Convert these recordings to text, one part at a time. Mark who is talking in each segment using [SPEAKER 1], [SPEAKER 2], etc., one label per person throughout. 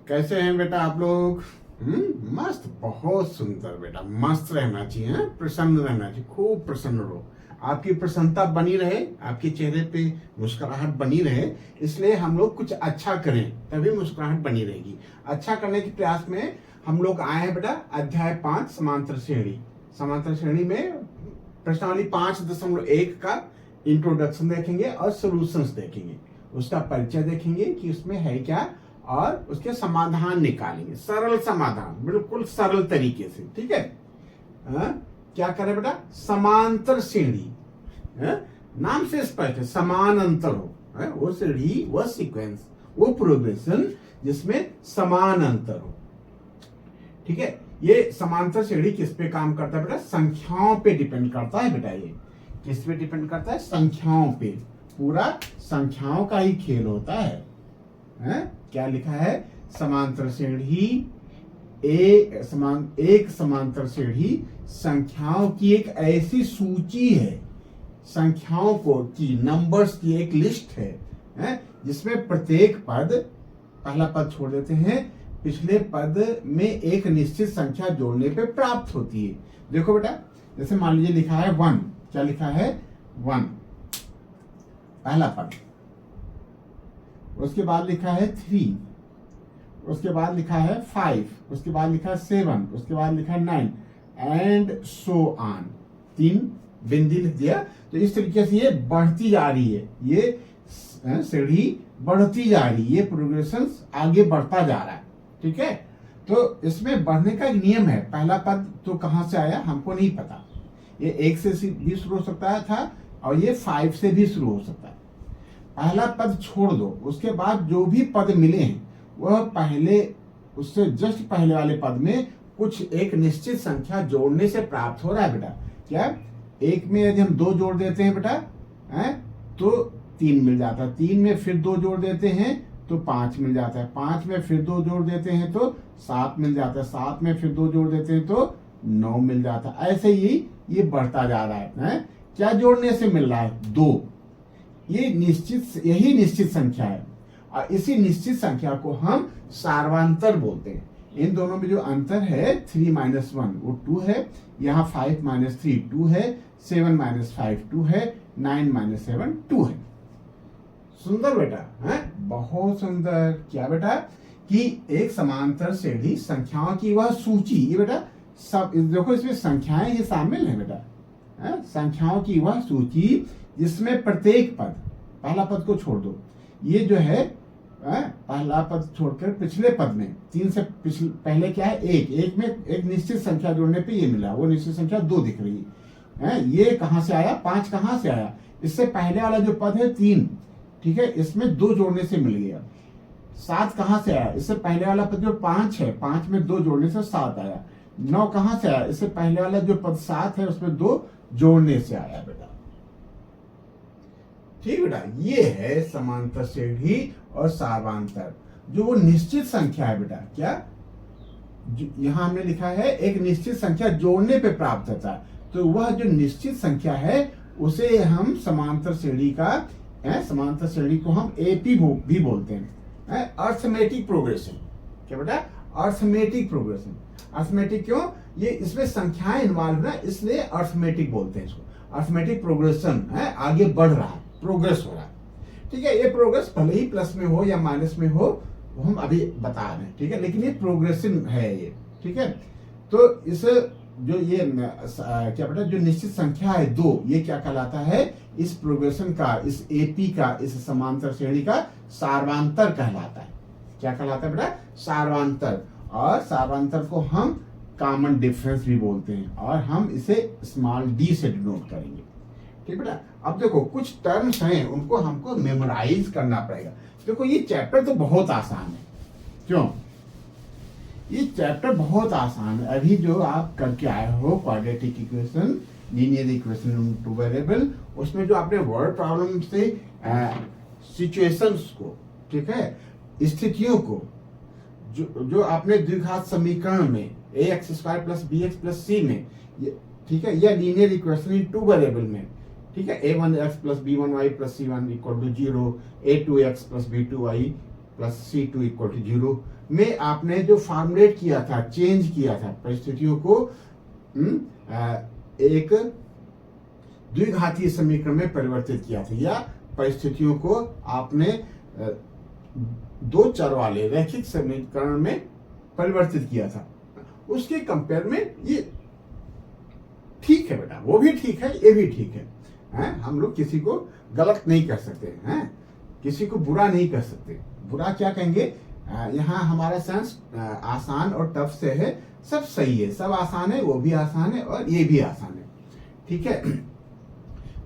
[SPEAKER 1] कैसे हैं बेटा आप लोग? मस्त, बहुत सुंदर बेटा, मस्त रहना चाहिए, प्रसन्न रहना चाहिए, खूब प्रसन्न रहो। आपकी प्रसन्नता बनी रहे, आपके चेहरे पे मुस्कुराहट बनी रहे, इसलिए हम लोग कुछ अच्छा करें, तभी मुस्कुराहट बनी रहेगी। अच्छा करने के प्रयास में हम लोग आए हैं बेटा अध्याय 5 समांतर श्रेणी। समांतर श्रेणी में प्रश्नावली 5.1 का इंट्रोडक्शन देखेंगे और सॉल्यूशंस देखेंगे, उसका परिचय देखेंगे कि उसमें है क्या और उसके समाधान निकालेंगे। सरल समाधान, बिल्कुल सरल तरीके से, ठीक है। क्या करें बेटा? समांतर श्रेणी, नाम से स्पष्ट है, समान अंतर हो, वो श्रेणी, वो सीक्वेंस, वो प्रोग्रेशन जिसमें समान अंतर हो, ठीक है। ये समांतर श्रेणी किस पे काम करता है बेटा? संख्याओं पे डिपेंड करता है बेटा। ये किस पे डिपेंड करता है? संख्याओं पे। पूरा संख्याओं का ही खेल होता है। क्या लिखा है? समांतर श्रेणी एक समांतर श्रेणी संख्याओं की एक ऐसी सूची है, संख्याओं को की नंबर्स की एक लिस्ट है, जिसमें प्रत्येक पद, पहला पद छोड़ देते हैं, पिछले पद में एक निश्चित संख्या जोड़ने पे प्राप्त होती है। देखो बेटा, जैसे मान लीजिए लिखा है 1, क्या लिखा है? 1 पहला पद, उसके बाद लिखा है 3, उसके बाद लिखा है 5, उसके बाद लिखा है 7, उसके बाद लिखा है 9 एंड सो ऑन। 3 बिंदी लिख दिया। तो इस तरीके से ये बढ़ती जा रही है, ये सीढ़ी बढ़ती जा रही है, ये प्रोग्रेशन आगे बढ़ता जा रहा है, ठीक है। तो इसमें बढ़ने का एक नियम है। पहला पद तो कहां से आया हमको नहीं पता, ये 1 से भी शुरू हो सकता था और ये 5 से भी शुरू हो सकता है। पहला पद छोड़ दो, उसके बाद जो भी पद मिले हैं वह पहले, उससे जस्ट पहले वाले पद में कुछ एक निश्चित संख्या जोड़ने से प्राप्त हो रहा है बेटा। क्या? एक में यदि हम 2 जोड़ देते हैं बेटा, तो 3 मिल जाता है। 3 में फिर 2 जोड़ देते हैं तो 5 मिल जाता है। 5 में फिर 2 जोड़ देते हैं तो 7 मिल जाता है। 7 में फिर 2 जोड़ देते हैं तो 9 मिल जाता है। ऐसे ही ये बढ़ता जा रहा है। क्या जोड़ने से मिल रहा है? 2। ये यही निश्चित संख्या है और इसी निश्चित संख्या को हम सार्वांतर बोलते हैं। इन दोनों में जो अंतर है 3 - 1 वो 2 है, यहाँ 5 - 3 2 है, 7 - 5 2 है, 9 - 7 2 है। सुंदर बेटा, बहुत सुंदर। क्या बेटा? कि एक समांतर श्रेणी संख्याओं की वह सूची, ये बेटा सब देखो इसमें संख्याएं ये शामिल है बेटा, संख्याओं की वह सूची जिसमें प्रत्येक पद, पहला पद को छोड़ दो, ये जो है पहला पद छोड़कर पिछले पद में 3 से पहले क्या है? 1 में एक निश्चित संख्या जोड़ने पे ये मिला, वो निश्चित संख्या 2 दिख रही है। ये कहां से आया? 5 कहां से आया? इससे पहले वाला जो पद है 3, ठीक है, इसमें 2 जोड़ने से मिल गया। 7 कहां से आया? इससे पहले वाला पद जो 5 है, 5 में 2 जोड़ने से 7 आया। 9 कहां से आया? इससे पहले वाला जो पद 7 है उसमें 2 जोड़ने से आया बेटा। ठीक बेटा, ये है समांतर श्रेणी और सार्वांतर। जो वो निश्चित संख्या है बेटा, क्या यहां हमने लिखा है एक निश्चित संख्या जोड़ने पे प्राप्त होता है, तो वह जो निश्चित संख्या है उसे हम समांतर श्रेणी का, समांतर श्रेणी को हम एपी भी बोलते हैं, अर्थमेटिक प्रोग्रेशन। क्या बेटा? Arithmetic progression. अर्थमेटिक क्यों? ये इसमें संख्याएं इन्वॉल्व है, इसलिए अर्थमेटिक बोलते हैं इसको। अर्थमेटिक प्रोग्रेशन है, आगे बढ़ रहा है, प्रोग्रेस हो रहा है, ठीक है। ये प्रोग्रेस भले ही प्लस में हो या माइनस में हो, वो हम अभी बता रहे हैं, ठीक है, लेकिन ये प्रोग्रेशन है ये, ठीक है। तो इस जो ये क्या बेटा, जो निश्चित संख्या है 2, ये क्या कहलाता है? इस प्रोग्रेशन का, इस एपी का, इस समांतर श्रेणी का सार्वांतर कहलाता है। क्या कहलाता है बेटा? सार्वांतर। और सार्वांतर को हम कॉमन डिफरेंस भी बोलते हैं और हम इसे स्मॉल d से डिनोट करेंगे, ठीक बेटा। अब देखो कुछ टर्म्स हैं, उनको हमको मेमोराइज करना पड़ेगा। देखो ये चैप्टर तो बहुत आसान है, क्यों? ये चैप्टर बहुत आसान है। अभी जो आप करके आए हो quadratic equation, linear equation two variable, उसमें जो आपने वर्ड प्रॉब्लम से सिचुएशंस को, ठीक है, स्थितियों को, जो आपने द्विघात समीकरण में ax² + bx + c में, ठीक है, या लीनियर इक्वेशन इन 2 वेरिएबल में, ठीक है, a1x + b1y + c1 = 0, a2x + b2y plus C2 equal to 0 में आपने जो फॉर्मुलेट किया था, चेंज किया था परिस्थितियों को एक द्विघातीय समीकरण में परिवर्तित किया था, या परिस्थितियों को आपने दो चर वाले रैखिक समीकरण में परिवर्तित किया था, उसके कंपेयर में ये ठीक है बेटा, वो भी ठीक है, ये भी ठीक है। हम लोग किसी को गलत नहीं कर सकते हैं, किसी को बुरा नहीं कर सकते। बुरा क्या कहेंगे, यहाँ हमारा सेंस आसान और टफ से है, सब सही है, सब आसान है, वो भी आसान है और ये भी आसान है, ठीक है।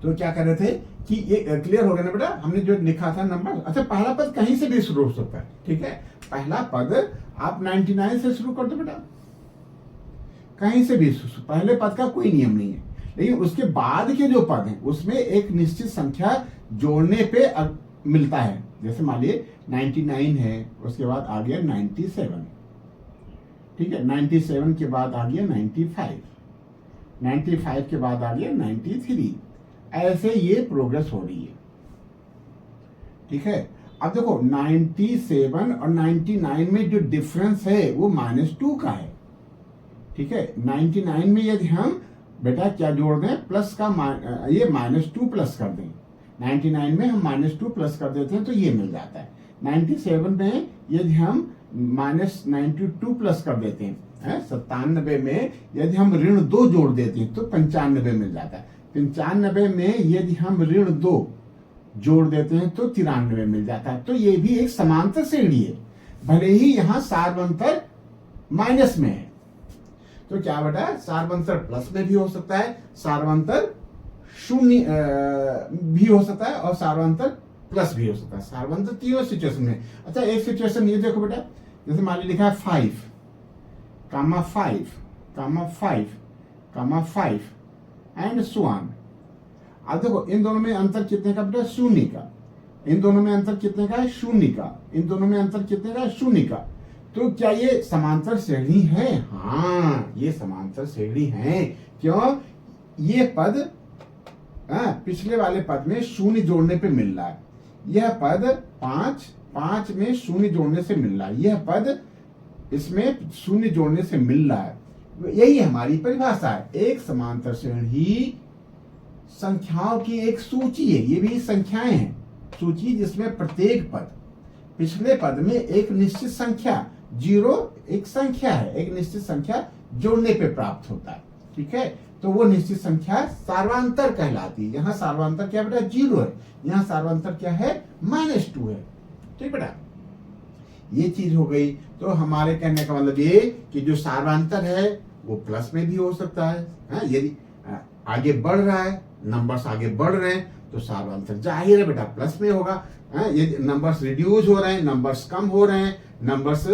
[SPEAKER 1] तो क्या कर रहे थे कि ये क्लियर हो गया ना बेटा, हमने जो लिखा था नंबर। अच्छा, पहला पद कहीं से भी शुरू हो सकता है, ठीक है। पहला पद आप 99 से शुरू कर दो बेटा, कहीं से भी, पहले पद का कोई नियम नहीं है, लेकिन उसके बाद के जो पद हैं उसमें एक निश्चित संख्या जोड़ने पे मिलता है। जैसे मान लिए 99 है, उसके बाद आ गया 97, ठीक है। 97 के बाद आ गया 95, 95 के बाद आ गया 93, ऐसे ये प्रोग्रेस हो रही है, ठीक है। अब देखो 97 और 99 में जो डिफरेंस है वो -2 का है, ठीक है। 99 में यदि हम बेटा क्या जोड़ दें, प्लस का ये -2 प्लस कर दें, 99 में हम -2 प्लस कर देते हैं तो ये मिल जाता है। 97 में यदि हम -92 प्लस कर देते हैं, 97 में यदि हम -2 जोड़ देते हैं तो 95 मिल जाता है। 95 में यदि हम -2 जोड़ देते हैं तो 93 मिल जाता है। तो ये भी एक समांतर श्रेणी है, भले ही यहाँ सार्वंतर माइनस में है। तो क्या बेटा, सार्वंतर प्लस में भी हो सकता है, सार्वंतर शून्य भी हो सकता है और सार्वंतर प्लस भी हो सकता है, सार्वंतर तीनों सिचुएशन में। अच्छा, एक सिचुएशन ये देखो बेटा, जैसे मान ली लिखा है 5, 5 एंड सो ऑन। अब देखो इन दोनों में अंतर कितने का बेटा, 0 का। इन दोनों में अंतर कितने का है, 0 का। इन दोनों में अंतर कितने का है, 0 का। तो क्या ये समांतर श्रेणी है? हाँ, ये समांतर श्रेणी है। क्यों? ये पद पिछले वाले पद में 0 जोड़ने पे मिल रहा है, यह पद 5 में 0 जोड़ने से मिल रहा है, यह पद इसमें 0 जोड़ने से मिल रहा है। यही हमारी परिभाषा है। एक समांतर श्रेणी संख्याओं की एक सूची है, ये भी संख्याएं हैं, सूची जिसमें प्रत्येक पद पिछले पद में एक निश्चित संख्या, 0 एक संख्या है, एक निश्चित संख्या जोड़ने पे प्राप्त होता है, ठीक है। तो वो निश्चित संख्या सार्वंतर कहलाती है। यहाँ सार्वंतर क्या बेटा, 0 है, यहाँ सार्वंतर क्या है, -2 है, ठीक बेटा। ये चीज हो गई। तो हमारे कहने का मतलब ये कि जो सार्वंतर है वो प्लस में भी हो सकता है, यदि आगे बढ़ रहा है, नंबर्स आगे बढ़ रहे हैं तो सार्वंतर जाहिर है बेटा प्लस में होगा। यदि नंबर्स रिड्यूस हो रहे हैं, नंबर्स कम हो रहे हैं, नंबर्स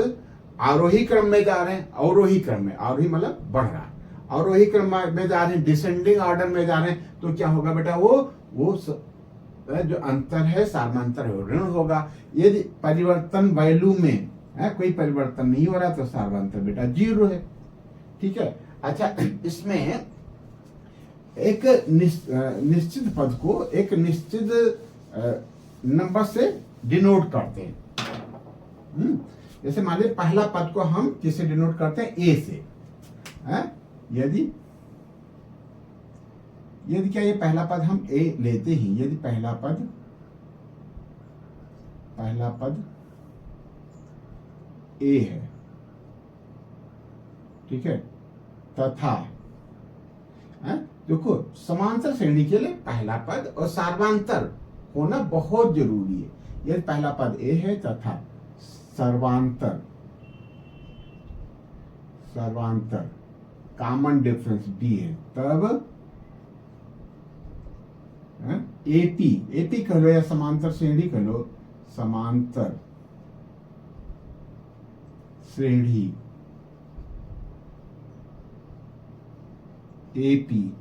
[SPEAKER 1] आरोही क्रम में जा रहे हैं, अवरोही क्रम में, आरोही मतलब बढ़ रहा है, अवरोही क्रम में जा रहे हैं, डिसेंडिंग ऑर्डर में जा रहे हैं, तो क्या होगा बेटा, वो जो अंतर है सार्वंतर है, ऋण होगा। यदि परिवर्तन वैल्यू में कोई परिवर्तन नहीं हो रहा तो सार्वंतर बेटा 0 है, ठीक है। अच्छा, इसमें एक निश्चित पद को एक निश्चित नंबर से डिनोट करते हैं। जैसे मान लीजिए पहला पद को हम किससे डिनोट करते हैं, ए से। यदि क्या ये पहला पद हम ए लेते ही, यदि पहला पद ए है, ठीक है, तथा देखो समांतर श्रेणी के लिए पहला पद और सार्वंतर होना बहुत जरूरी है। यदि पहला पद ए है तथा सर्वांतर कॉमन डिफरेंस बी है, तब एपी कह लो या समांतर श्रेणी कह लो, समांतर श्रेणी एपी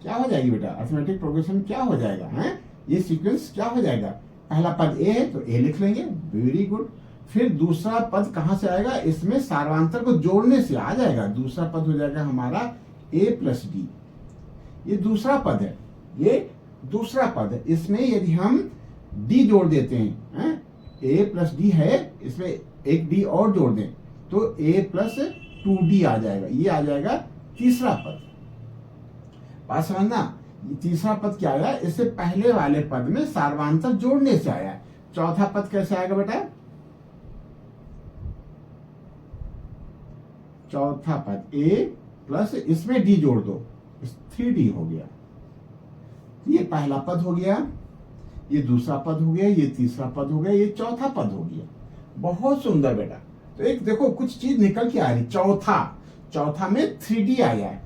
[SPEAKER 1] क्या हो जाएगी बेटा, अर्थमेटिक प्रोग्रेशन क्या हो जाएगा, ये सीक्वेंस क्या हो जाएगा, पहला पद ए है तो ए लिख लेंगे, वेरी गुड। फिर दूसरा पद कहां से आएगा, इसमें सार्वंतर को जोड़ने से आ जाएगा, दूसरा पद हो जाएगा हमारा a प्लस डी, ये दूसरा पद है, ये दूसरा पद है। इसमें यदि हम d जोड़ देते हैं ए प्लस डी है, इसमें एक डी और जोड़ दें तो ए प्लस 2d आ जाएगा, ये आ जाएगा तीसरा पद। बात समझना, तीसरा पद क्या आया, इससे पहले वाले पद में सार्वधातुक जोड़ने से आया। चौथा पद कैसे आएगा बेटा, चौथा पद ए प्लस इसमें डी जोड़ दो, 3d हो गया। ये पहला पद हो गया, ये दूसरा पद हो गया, ये तीसरा पद हो गया, ये चौथा पद हो गया। बहुत सुंदर बेटा। तो एक देखो कुछ चीज निकल के आ रही। चौथा में 3d आया है,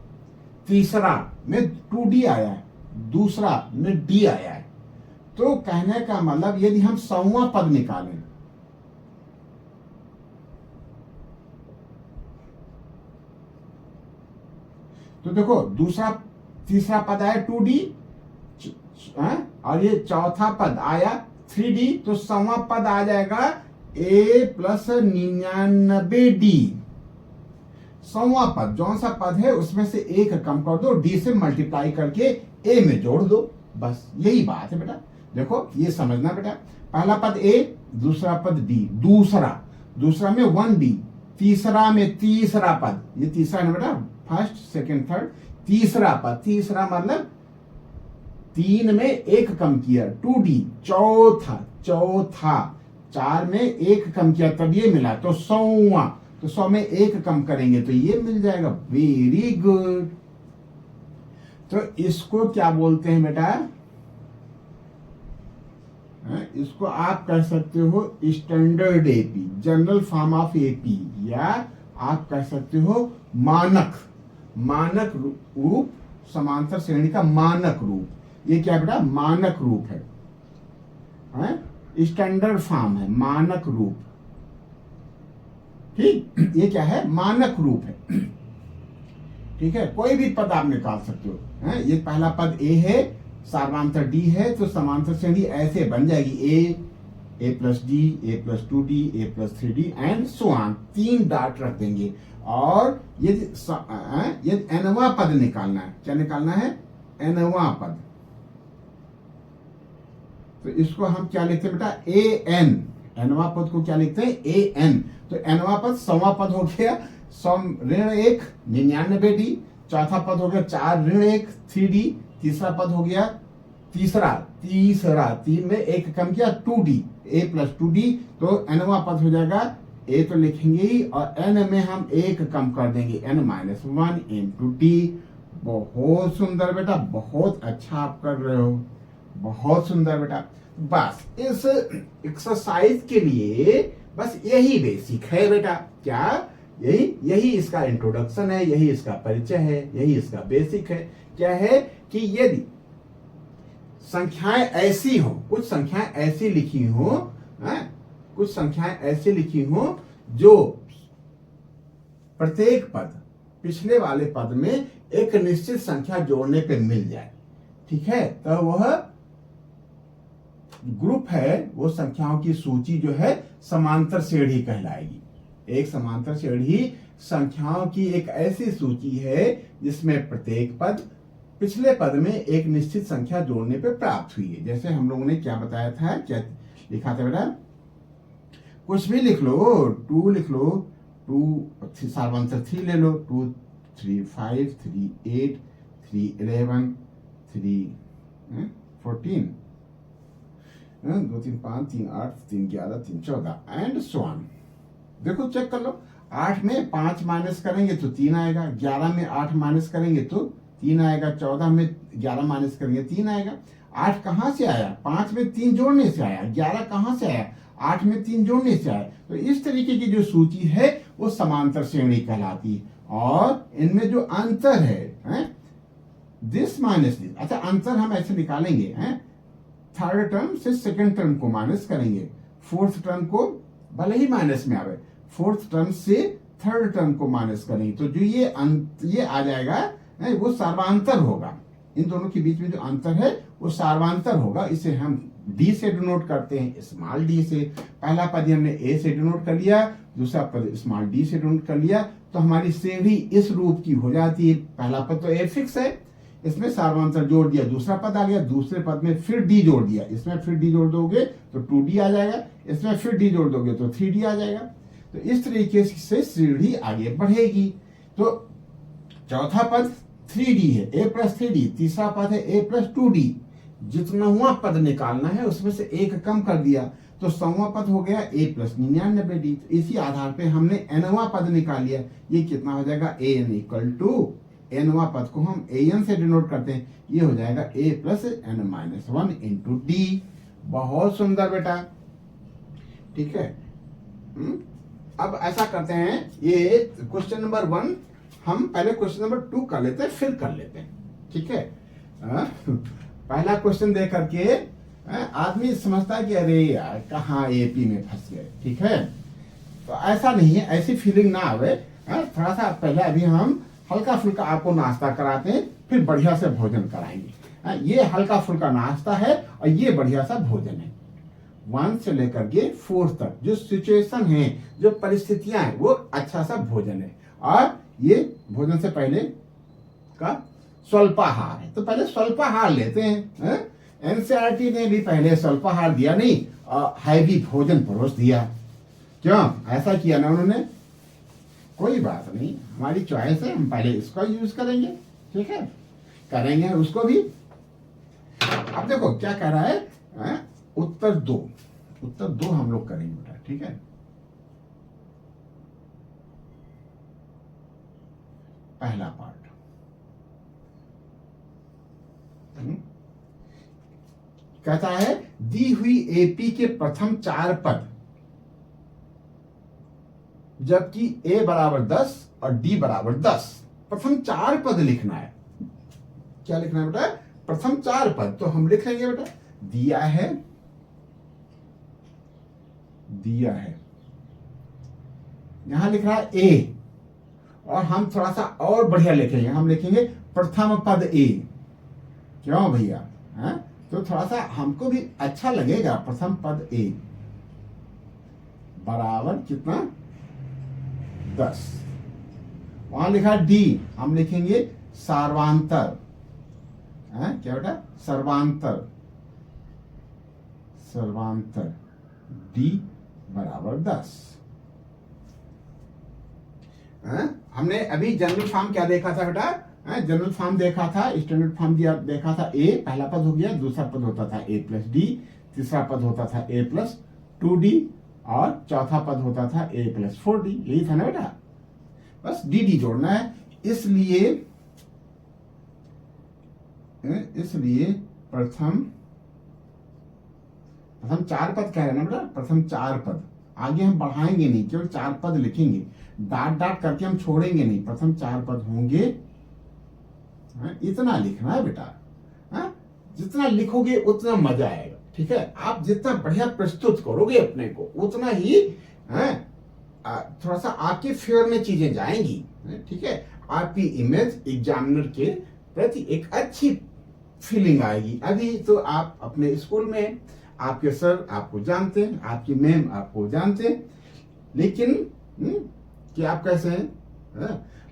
[SPEAKER 1] तीसरा में 2d आया है, दूसरा में d आया है। तो कहने का मतलब यदि हम 100वां पद निकालें, तो देखो तीसरा पद आया 2d और ये चौथा पद आया 3d, तो 100वां पद आ जाएगा a प्लस 99d। 100वां पद जौन सा पद है उसमें से एक कम कर दो, d से मल्टीप्लाई करके a में जोड़ दो, बस यही बात है बेटा। देखो ये समझना बेटा, पहला पद a, दूसरा पद d, दूसरा में 1d, तीसरा में तीसरा पद, ये तीसरा है बेटा, फर्स्ट सेकंड थर्ड, तीसरा पद, तीसरा मतलब 3 में एक कम किया 2d, चौथा 4 में एक कम किया तब ये मिला तो 100वां, तो 100 में एक कम करेंगे तो ये मिल जाएगा। Very good. तो इसको क्या बोलते हैं बेटा, इसको आप कह सकते हो standard AP, general form of AP, या आप कह सकते हो मानक रूप, समांतर श्रेणी का मानक रूप। ये क्या बेटा, मानक रूप है, स्टैंडर्ड फॉर्म है, मानक रूप। ठीक, ये क्या है, मानक रूप है। ठीक है, कोई भी पद आप निकाल सकते हो। ये पहला पद a है, सार्वधातुक d है, तो समांतर श्रेणी ऐसे बन जाएगी a plus d, a plus 2d, a plus 3d and so on. 3 dot रख देंगे। और यदि nवां पद निकालना है, क्या निकालना है, nवां पद, तो इसको हम क्या लिखते हैं बेटा, an। nवां पद को क्या लिखते हैं, an। तो nवां पद 100वां पद हो गया, 100 ऋण 1 99d, चौथा पद हो गया 4 ऋण 1 3d, तीसरा पद हो गया तीसरा 3 में एक कम किया 2d, a प्लस 2d, तो nवां पद हो जाएगा a तो लिखेंगे ही, और n में हम एक कम कर देंगे, n माइनस 1 इंटू d। बहुत सुंदर बेटा, बहुत अच्छा आप कर रहे हो, बहुत सुंदर बेटा। बस इस एक्सरसाइज के लिए बस यही बेसिक है बेटा। क्या, यही इसका इंट्रोडक्शन है, यही इसका परिचय है, यही इसका बेसिक है। क्या है कि यदि संख्याएं ऐसी हो, कुछ संख्याएं ऐसी लिखी हो, कुछ संख्याएं ऐसी लिखी हो जो प्रत्येक पद पिछले वाले पद में एक निश्चित संख्या जोड़ने पे मिल जाए, ठीक है, तो वह ग्रुप है, वो संख्याओं की सूची जो है समांतर श्रेणी कहलाएगी। एक समांतर श्रेणी संख्याओं की एक ऐसी सूची है जिसमें प्रत्येक पद पिछले पद में एक निश्चित संख्या जोड़ने पे प्राप्त हुई है। जैसे हम लोगों ने क्या बताया था, क्या लिखा था बेटा, कुछ भी लिख लो, 2 लिख लो, 2 सार्वधातुक 3 ले लो, 2 3 5 3 8 3 11 3 14 2 3 5 3 8 3 11 3 14 एंड सो ऑन। देखो चेक कर लो, 8 में 5 माइनस करेंगे तो 3 आएगा, 11 में 8 माइनस करेंगे तो 3 आएगा, 14 में 11 माइनस करेंगे 3 आएगा। 8 कहाँ से आया, 5 में 3 जोड़ने से आया। 11 कहाँ से आया, 8 में 3 जोड़ने से आया। तो इस तरीके की जो सूची है वो समांतर श्रेणी कहलाती है। और इनमें जो अंतर है, दिस माइनस दिस, अच्छा अंतर हम ऐसे निकालेंगे, थर्ड टर्म से सेकंड टर्म को माइनस करेंगे, फोर्थ टर्म को भले ही माइनस में आवे, फोर्थ टर्म से थर्ड टर्म को माइनस करेंगे, तो जो ये आ जाएगा वो सार्वधातुक होगा। इन दोनों के बीच में जो अंतर है वो सार्वधातुक होगा। इसे हम d से डिनोट करते हैं, स्मॉल d से। पहला पद हमने a से डिनोट कर लिया, दूसरा पद स्मॉल d से डिनोट कर लिया, तो हमारी श्रेणी इस रूप की हो जाती है। पहला पद तो a फिक्स है, इसमें सार्वधातुक जोड़ दिया, दूसरा पद आ गया, दूसरे पद में फिर d जोड़ दिया, इसमें फिर d जोड़ दोगे तो 2d आ जाएगा। इसमें फिर डी जोड़ दोगे तो 3D आ जाएगा। तो इस तरीके से सीढ़ी आगे बढ़ेगी। तो चौथा पद 3D है, a प्लस 3D। तीसरा पद है a प्लस 2D। जितनावां पद निकालना है उसमें से एक कम कर दिया, तो 100वां पद हो गया a प्लस 99D। तो इसी आधार पे हमने nवां पद निकाल लिया। ये कितना हो जाएगा, an इक्वल टू nवां पद को हम an से डिनोट करते हैं, ये हो जाएगा a plus n-1 into D. बहुत सुंदर बेटा, ठीक है। अब ऐसा करते हैं, ये क्वेश्चन नंबर 1 हम पहले क्वेश्चन नंबर 2 कर लेते हैं, फिर कर लेते हैं, ठीक है। पहला क्वेश्चन दे करके आदमी समझता है कि अरे यार कहाँ एपी में फंस गए, ठीक है। तो ऐसा नहीं है, ऐसी फीलिंग ना आवे। थोड़ा सा पहले अभी हम हल्का फुल्का आपको नाश्ता कराते हैं, फिर बढ़िया से भोजन कराएंगे। ये हल्का फुल्का नाश्ता है और ये बढ़िया सा भोजन है। 1 से लेकर के 4 तक जो सिचुएशन है, जो परिस्थितियां हैं, वो अच्छा सा भोजन है। और ये भोजन से पहले का स्वल्पाहार है, तो पहले स्वल्पाहार लेते हैं। एनसीईआरटी ने भी पहले स्वल्पाहार दिया नहीं, हैवी भोजन परोस दिया। क्यों ऐसा किया ना उन्होंने? कोई बात नहीं, हमारी चॉइस है, हम पहले इसका यूज करेंगे, ठीक है, करेंगे उसको भी। अब देखो क्या कह रहा है, उत्तर 2 हम लोग करेंगे बेटा, ठीक है। पहला पार्ट कहता है दी हुई एपी के प्रथम 4 पद, जबकि a बराबर 10 और d बराबर 10, प्रथम 4 पद लिखना है। क्या लिखना है बेटा? प्रथम 4 पद। तो हम लिख लेंगे बेटा, दिया है यहां लिख रहा है a, और हम थोड़ा सा और बढ़िया लिखेंगे, हम लिखेंगे प्रथम पद a। क्यों भैया? तो थोड़ा सा हमको भी अच्छा लगेगा। प्रथम पद a बराबर कितना? 10। वहां लिखा d, हम लिखेंगे सर्वांतर। क्या बेटा? सर्वांतर d बराबर 10। हमने अभी जनरल फॉर्म क्या देखा था बेटा? जनरल फॉर्म देखा था, स्टैंडर्ड फॉर्म देखा था। a पहला पद हो गया, दूसरा पद होता था a प्लस डी, तीसरा पद होता था a प्लस 2d, और चौथा पद होता था a प्लस 4d। यही था ना बेटा? बस dd जोड़ना है। इसलिए प्रथम 4 पद कह रहे हैं ना बेटा? प्रथम 4 पद, आगे हम बढ़ाएंगे नहीं, केवल 4 पद लिखेंगे, डाट करके हम छोड़ेंगे नहीं। प्रथम 4 पद होंगे, इतना लिखना है बेटा। जितना लिखोगे उतना मजा आएगा, ठीक है। आप जितना बढ़िया प्रस्तुत करोगे अपने को, उतना ही थोड़ा सा आपके फेवर में चीजें जाएंगी, ठीक है। आपकी इमेज एग्जामिनर के प्रति एक अच्छी फीलिंग आएगी। अभी तो आप अपने स्कूल में आपके सर आपको जानते हैं, आपकी मैम आपको जानते हैं, लेकिन कि आप कैसे हैं,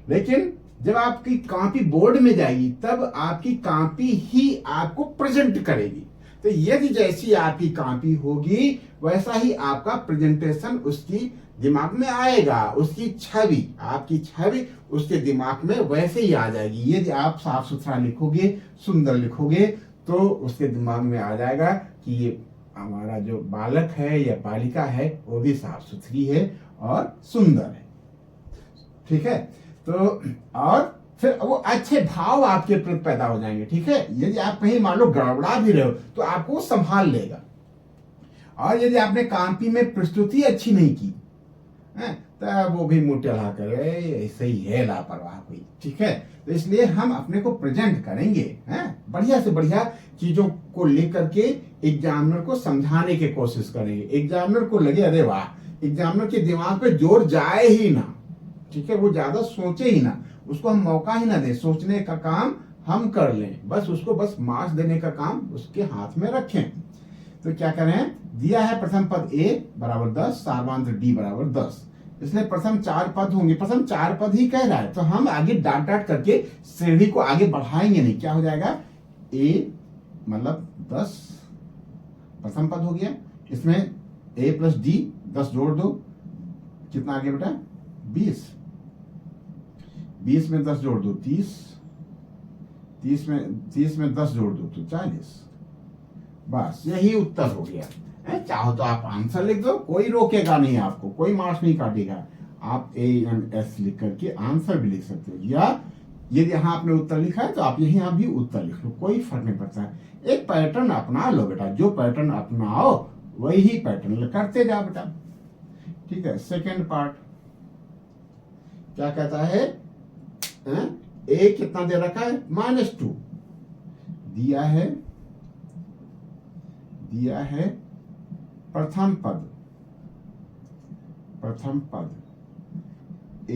[SPEAKER 1] लेकिन जब आपकी कॉपी बोर्ड में जाएगी तब आपकी कॉपी ही आपको प्रेजेंट करेगी। तो यदि जैसी आपकी कॉपी होगी वैसा ही आपका प्रेजेंटेशन उसकी दिमाग में आएगा, उसकी छवि, आपकी छवि उसके दिमाग में वैसे ही आ जाएगी। यदि आप साफ सुथरा लिखोगे, सुंदर लिखोगे, तो उसके दिमाग में आ जाएगा कि ये हमारा जो बालक है या बालिका है वो भी साफ सुथरी है और सुंदर है, ठीक है। तो और फिर वो अच्छे भाव आपके प्रति पैदा हो जाएंगे, ठीक है। यदि आप कहीं मान लो गड़बड़ा भी रहे हो तो आपको संभाल लेगा। और यदि आपने कॉपी में प्रस्तुति अच्छी नहीं की तब वो भी मुंह टेढ़ा करे, ऐसे ही है लापरवाह कोई, ठीक है। तो इसलिए हम अपने को प्रेजेंट करेंगे, बढ़िया से बढ़िया चीजों को लेकर के एग्जामिनर को समझाने की कोशिश करेंगे। एग्जामिनर को लगे अरे वाह, एग्जामिनर के दिमाग पे जोर जाए ही ना, ठीक है, वो ज्यादा सोचे ही ना, उसको हम मौका ही ना दें, सोचने का काम हम कर लें, बस उसको बस मार्क्स देने का काम उसके हाथ में रखें। तो क्या करें? दिया है प्रथम पद a बराबर 10, सार्वांतर d बराबर 10। इसलिए प्रथम 4 पद होंगे, प्रथम 4 पद ही कह रहा है, तो हम आगे डाट करके श्रेणी को आगे बढ़ाएंगे नहीं। क्या हो जाएगा? a मतलब 10 प्रथम पद हो गया, इसमें ए प्लस डी, 10 जोड़ दो, कितना आ गया बेटा 20, 20 में 10 जोड़ दो 30, 30 में 10 जोड़ दो तो 40। बस यही उत्तर हो गया है। चाहो तो आप आंसर लिख दो, कोई रोकेगा नहीं आपको, कोई मार्क्स नहीं काटेगा। आप ANS लिख करके आंसर भी लिख सकते हो, या यदि यहाँ आपने उत्तर लिखा है तो आप यहीं भी उत्तर लिख लो, कोई फर्क नहीं पड़ता है। एक पैटर्न अपना लो बेटा, जो पैटर्न अपनाओ वही पैटर्न करते जाओ बेटा। ठीक है, सेकेंड पार्ट क्या कहता है, ए कितना दे रखा है -2 दिया है प्रथम पद a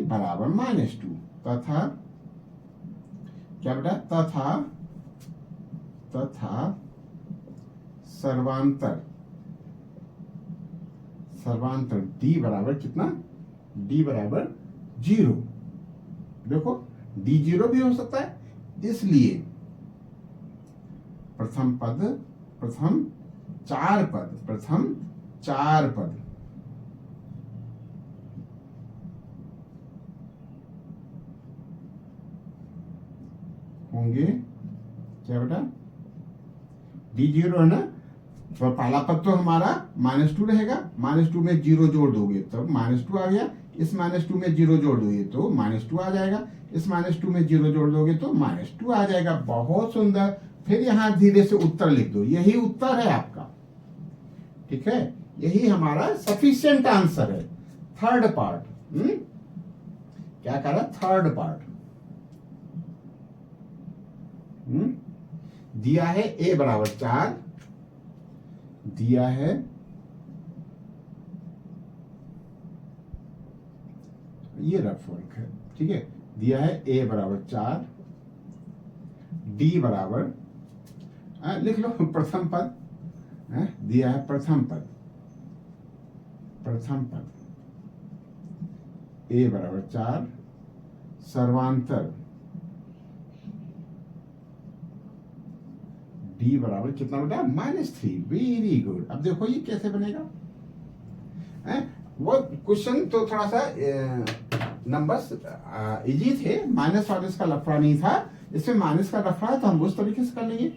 [SPEAKER 1] बराबर -2 तथा क्या बेटा, तथा सर्वांतर d बराबर कितना, d बराबर 0। देखो d 0 भी हो सकता है, इसलिए प्रथम चार पद होंगे क्या बेटा, D0 है ना, तो पहला पद तो हमारा -2 रहेगा, -2 में 0 जोड़ दोगे तो -2 आ गया, इस -2 में 0 जोड़ दोगे तो -2 आ जाएगा, इस -2 में 0 जोड़ दोगे तो -2 आ जाएगा। बहुत सुंदर। फिर यहां धीरे से उत्तर लिख दो, यही उत्तर है आपका। ठीक है, यही हमारा सफिशिएंट आंसर है। थर्ड पार्ट क्या कह रहा, थर्ड पार्ट दिया है a बराबर 4, दिया है ये रफ वर्क है। ठीक है, दिया है a बराबर 4, d बराबर लिख लो प्रथम पद, दिया है प्रथम पद a बराबर 4, सर्वांतर d बराबर कितना बेटा -3। Very good. अब देखो ये कैसे बनेगा, वो क्वेश्चन तो थोड़ा सा नंबर्स इजी थे, माइनस वाइनस का लफड़ा नहीं था, इसमें माइनस का लफड़ा है तो हम उस तरीके से कर लेंगे।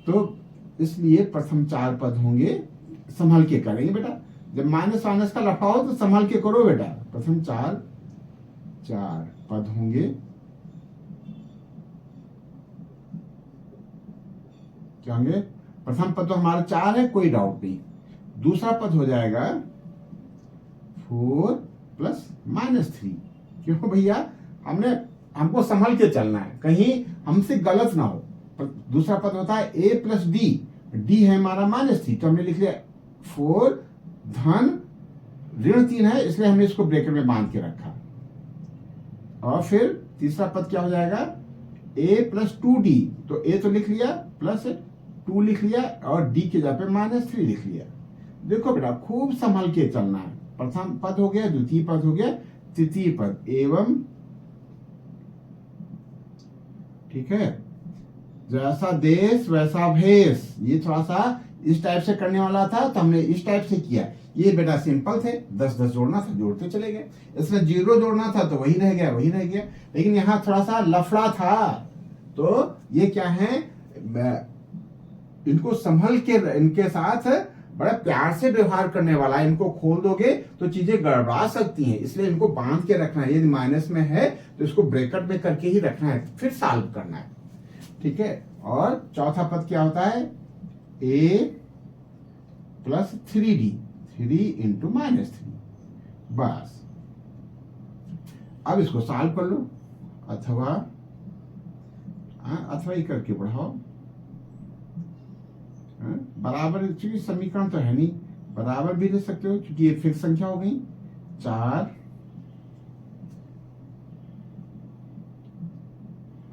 [SPEAKER 1] तो इसलिए प्रथम 4 पद होंगे, संभल के करेंगे बेटा। जब माइनस वाइनस का लफड़ा हो तो संभल के करो बेटा। प्रथम 4 पद होंगे, क्या होंगे, प्रथम पद तो हमारा 4 है, कोई डाउट नहीं। दूसरा पद हो जाएगा 4 प्लस -3। क्यों भैया, हमको संभल के चलना है, कहीं हमसे गलत ना हो। दूसरा पद होता है a प्लस d है हमारा -3, तो हमने लिख लिया 4 धन ऋण 3 है, इसलिए हमने इसको ब्रैकेट में बांध के रखा। और फिर तीसरा पद क्या हो जाएगा, a प्लस 2d, तो a तो लिख लिया, प्लस 2 लिख लिया, और d के जगह पे -3 लिख लिया। देखो बेटा खूब संभल के चलना है। प्रथम पद हो गया, द्वितीय पद हो गया, तृतीय पद एवं, ठीक है, जैसा देश वैसा भेष। ये थोड़ा सा इस टाइप से करने वाला था तो हमने इस टाइप से किया। ये बेटा सिंपल थे, 10-10 जोड़ना था, जोड़ते चले गए। इसमें 0 जोड़ना था तो वही रह गया। लेकिन यहाँ थोड़ा सा लफड़ा था, तो ये क्या है, इनको संभल के, इनके साथ बड़ा प्यार से व्यवहार करने वाला है। इनको खोल दोगे तो चीजें गड़बड़ा सकती हैं, इसलिए इनको बांध के रखना है। यदि माइनस में है तो इसको ब्रैकेट में करके ही रखना है, फिर सॉल्व करना है। ठीक है, और चौथा पद क्या होता है, a प्लस 3d, 3 इंटू -3। बस अब इसको सॉल्व कर लो, अथवा ही करके बढ़ाओ। बराबर, क्योंकि समीकरण तो है नहीं, बराबर भी ले सकते हो क्योंकि ये फिक्स संख्या हो गई। 4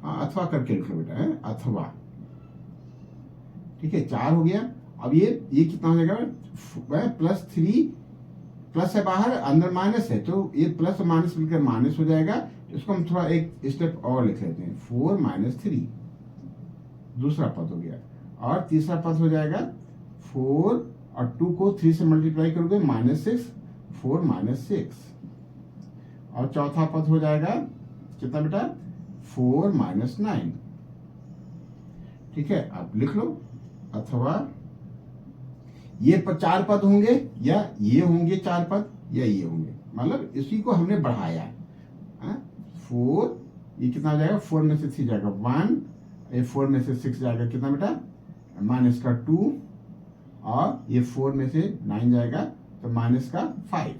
[SPEAKER 1] अथवा करके लिख लो बेटा, है अथवा। ठीक है, 4 हो गया। अब ये कितना हो जाएगा, +3, प्लस है बाहर, अंदर माइनस है, तो ये प्लस और माइनस मिलकर माइनस हो जाएगा। इसको हम थोड़ा एक स्टेप और लिख लेते हैं, 4 - 3 दूसरा पद हो गया। और तीसरा पद हो जाएगा 4 और 2 को 3 से मल्टीप्लाई करोगे -6, 4 -6, और चौथा पद हो जाएगा कितना बेटा 4 -9। ठीक है, अब लिख लो, अथवा ये 4 पद होंगे या ये होंगे 4 पद या ये होंगे, मतलब इसी को हमने बढ़ाया है। 4, ये कितना हो जाएगा 4 में से 3 जाएगा 1, ये 4 में से 6 जाएगा कितना बेटा -2, और ये 4 में से 9 जाएगा तो -5,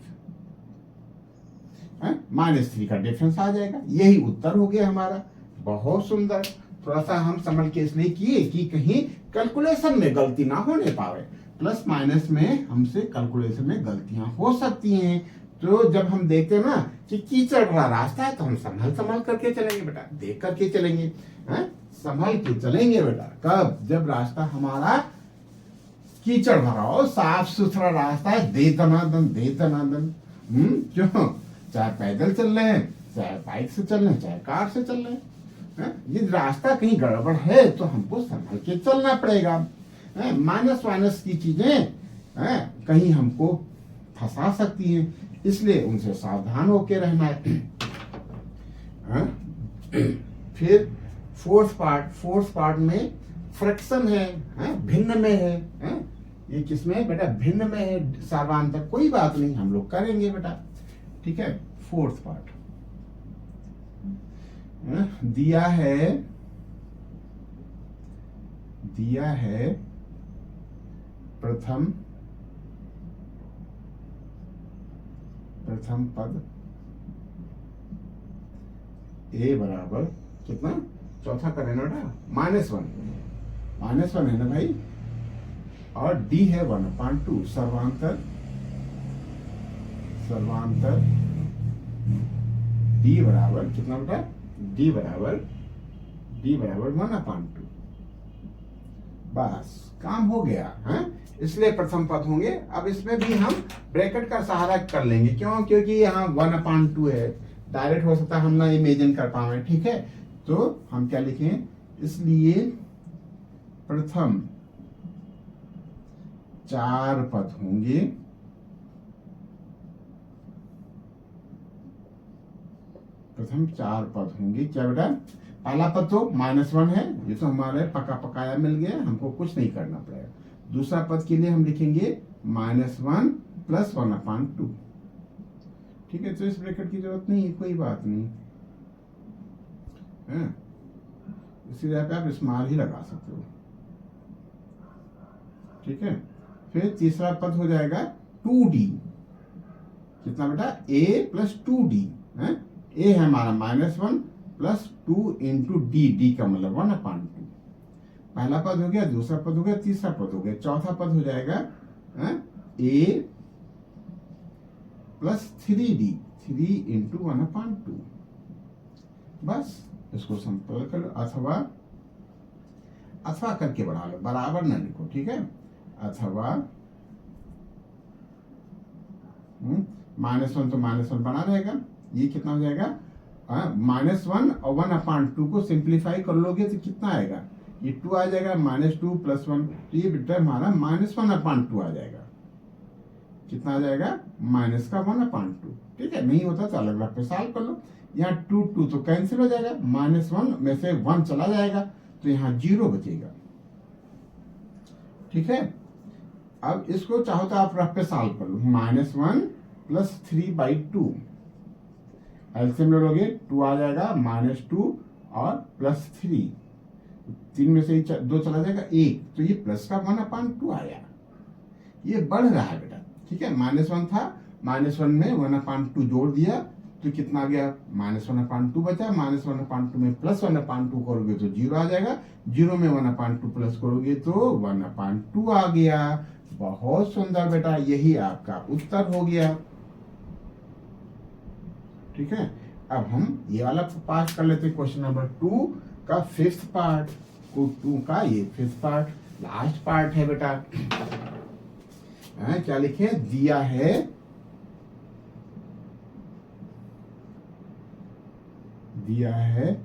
[SPEAKER 1] -3 का डिफरेंस आ जाएगा। यही उत्तर हो गया हमारा। बहुत सुंदर। थोड़ा सा हम संभल के इसलिए किए कि कहीं कैलकुलेशन में गलती ना होने पावे। प्लस माइनस में हमसे कैलकुलेशन में गलतियां हो सकती हैं, तो जब हम देखते हैं ना कि कीचड़ भरा रास्ता है तो हम संभल करके चलेंगे बेटा, देख करके चलेंगे, संभल के चलेंगे बेटा। कब? जब रास्ता हमारा कीचड़ भरा हो, साफ सुथरा रास्ता है, दे दनादन। क्यों? चाहे पैदल चल रहे हैं, चाहे बाइक से चल रहे हैं, चाहे कार से चल रहे हैं, ये रास्ता कहीं गड़बड़ है तो हमको संभल के चलना पड़ेगा। माइनस की चीजें कहीं हमको फंसा सकती हैं, इसलिए उनसे सावधान होकर रहना है। फिर फोर्थ पार्ट में फ्रैक्शन है, भिन्न में है, ये किसमें बेटा भिन्न में है, सार्वांतर। कोई बात नहीं, हम लोग करेंगे बेटा। ठीक है, फोर्थ पार्ट दिया है प्रथम पद a बराबर कितना, चौथा करें ना बेटा -1 है ना भाई, और d है 1/2, सर्वांतर d बराबर कितना बेटा, d बराबर 1/2। बस काम हो गया है। इसलिए प्रथम पद होंगे। अब इसमें भी हम ब्रैकेट का सहारा कर लेंगे, क्यों? क्योंकि यहाँ 1/2 है, डायरेक्ट हो सकता है हम ना इमेजिन कर पाए। ठीक है, तो हम क्या लिखें, इसलिए प्रथम 4 पद होंगे, क्या बेटा? पहला पद तो -1 है, ये तो हमारे पकाया मिल गया, हमको कुछ नहीं करना पड़ेगा। दूसरा पद के लिए हम लिखेंगे -1 + 1/2। ठीक है, तो इस ब्रैकेट की जरूरत नहीं है, कोई बात नहीं है, इसी जगह पे आप स्मॉल ही लगा सकते हो। ठीक है, फिर तीसरा पद हो जाएगा 2d, कितना बेटा a + 2d है। a है हमारा -1 + 2 × d का मतलब 1/2। पहला पद हो गया, दूसरा पद हो गया, तीसरा पद हो गया, चौथा पद हो जाएगा a + 3d, 3 × 1/2। बस इसको सिंपल कर लो, अथवा करके बढ़ा लो, बराबर ना लिखो। ठीक है, अथवा -1 तो -1 बना रहेगा, ये कितना हो जाएगा -1 और 1/2 को सिंप्लीफाई कर लोगे तो कितना आएगा, ये 2 आ जाएगा, -2 + 1, तो ये बेटा हमारा -1/2 आ जाएगा। कितना आ जाएगा, -1/2। ठीक है, नहीं होता तो अलग अलग पे सॉल्व कर लो। यहाँ 2 तो कैंसिल हो जाएगा, -1 में से 1 चला जाएगा तो यहाँ 0 बचेगा। ठीक है, अब इसको चाहो तो आप रफ पे सॉल्व कर लो। -1 + 3/2, एलसीएम ले लोगे 2 आ जाएगा, -2 और +3, 3 में से 2 चला जाएगा 1, तो ये प्लस का 1/2 आया। ये बढ़ रहा है बेटा। ठीक है, -1 था, -1 में 1/2 जोड़ दिया तो कितना आ गया, -1/2 बचा। -1/2 में +1/2 करोगे तो 0 आ जाएगा, 0 में 1/2 प्लस करोगे तो 1/2 आ गया। बहुत सुंदर बेटा, यही आपका उत्तर हो गया। ठीक है, अब हम ये वाला पार्ट कर लेते हैं, क्वेश्चन नंबर 2 का 5th पार्ट को, 2 का ये 5th पार्ट लास्ट पार्ट है बेटा। क्या लिखे, दिया है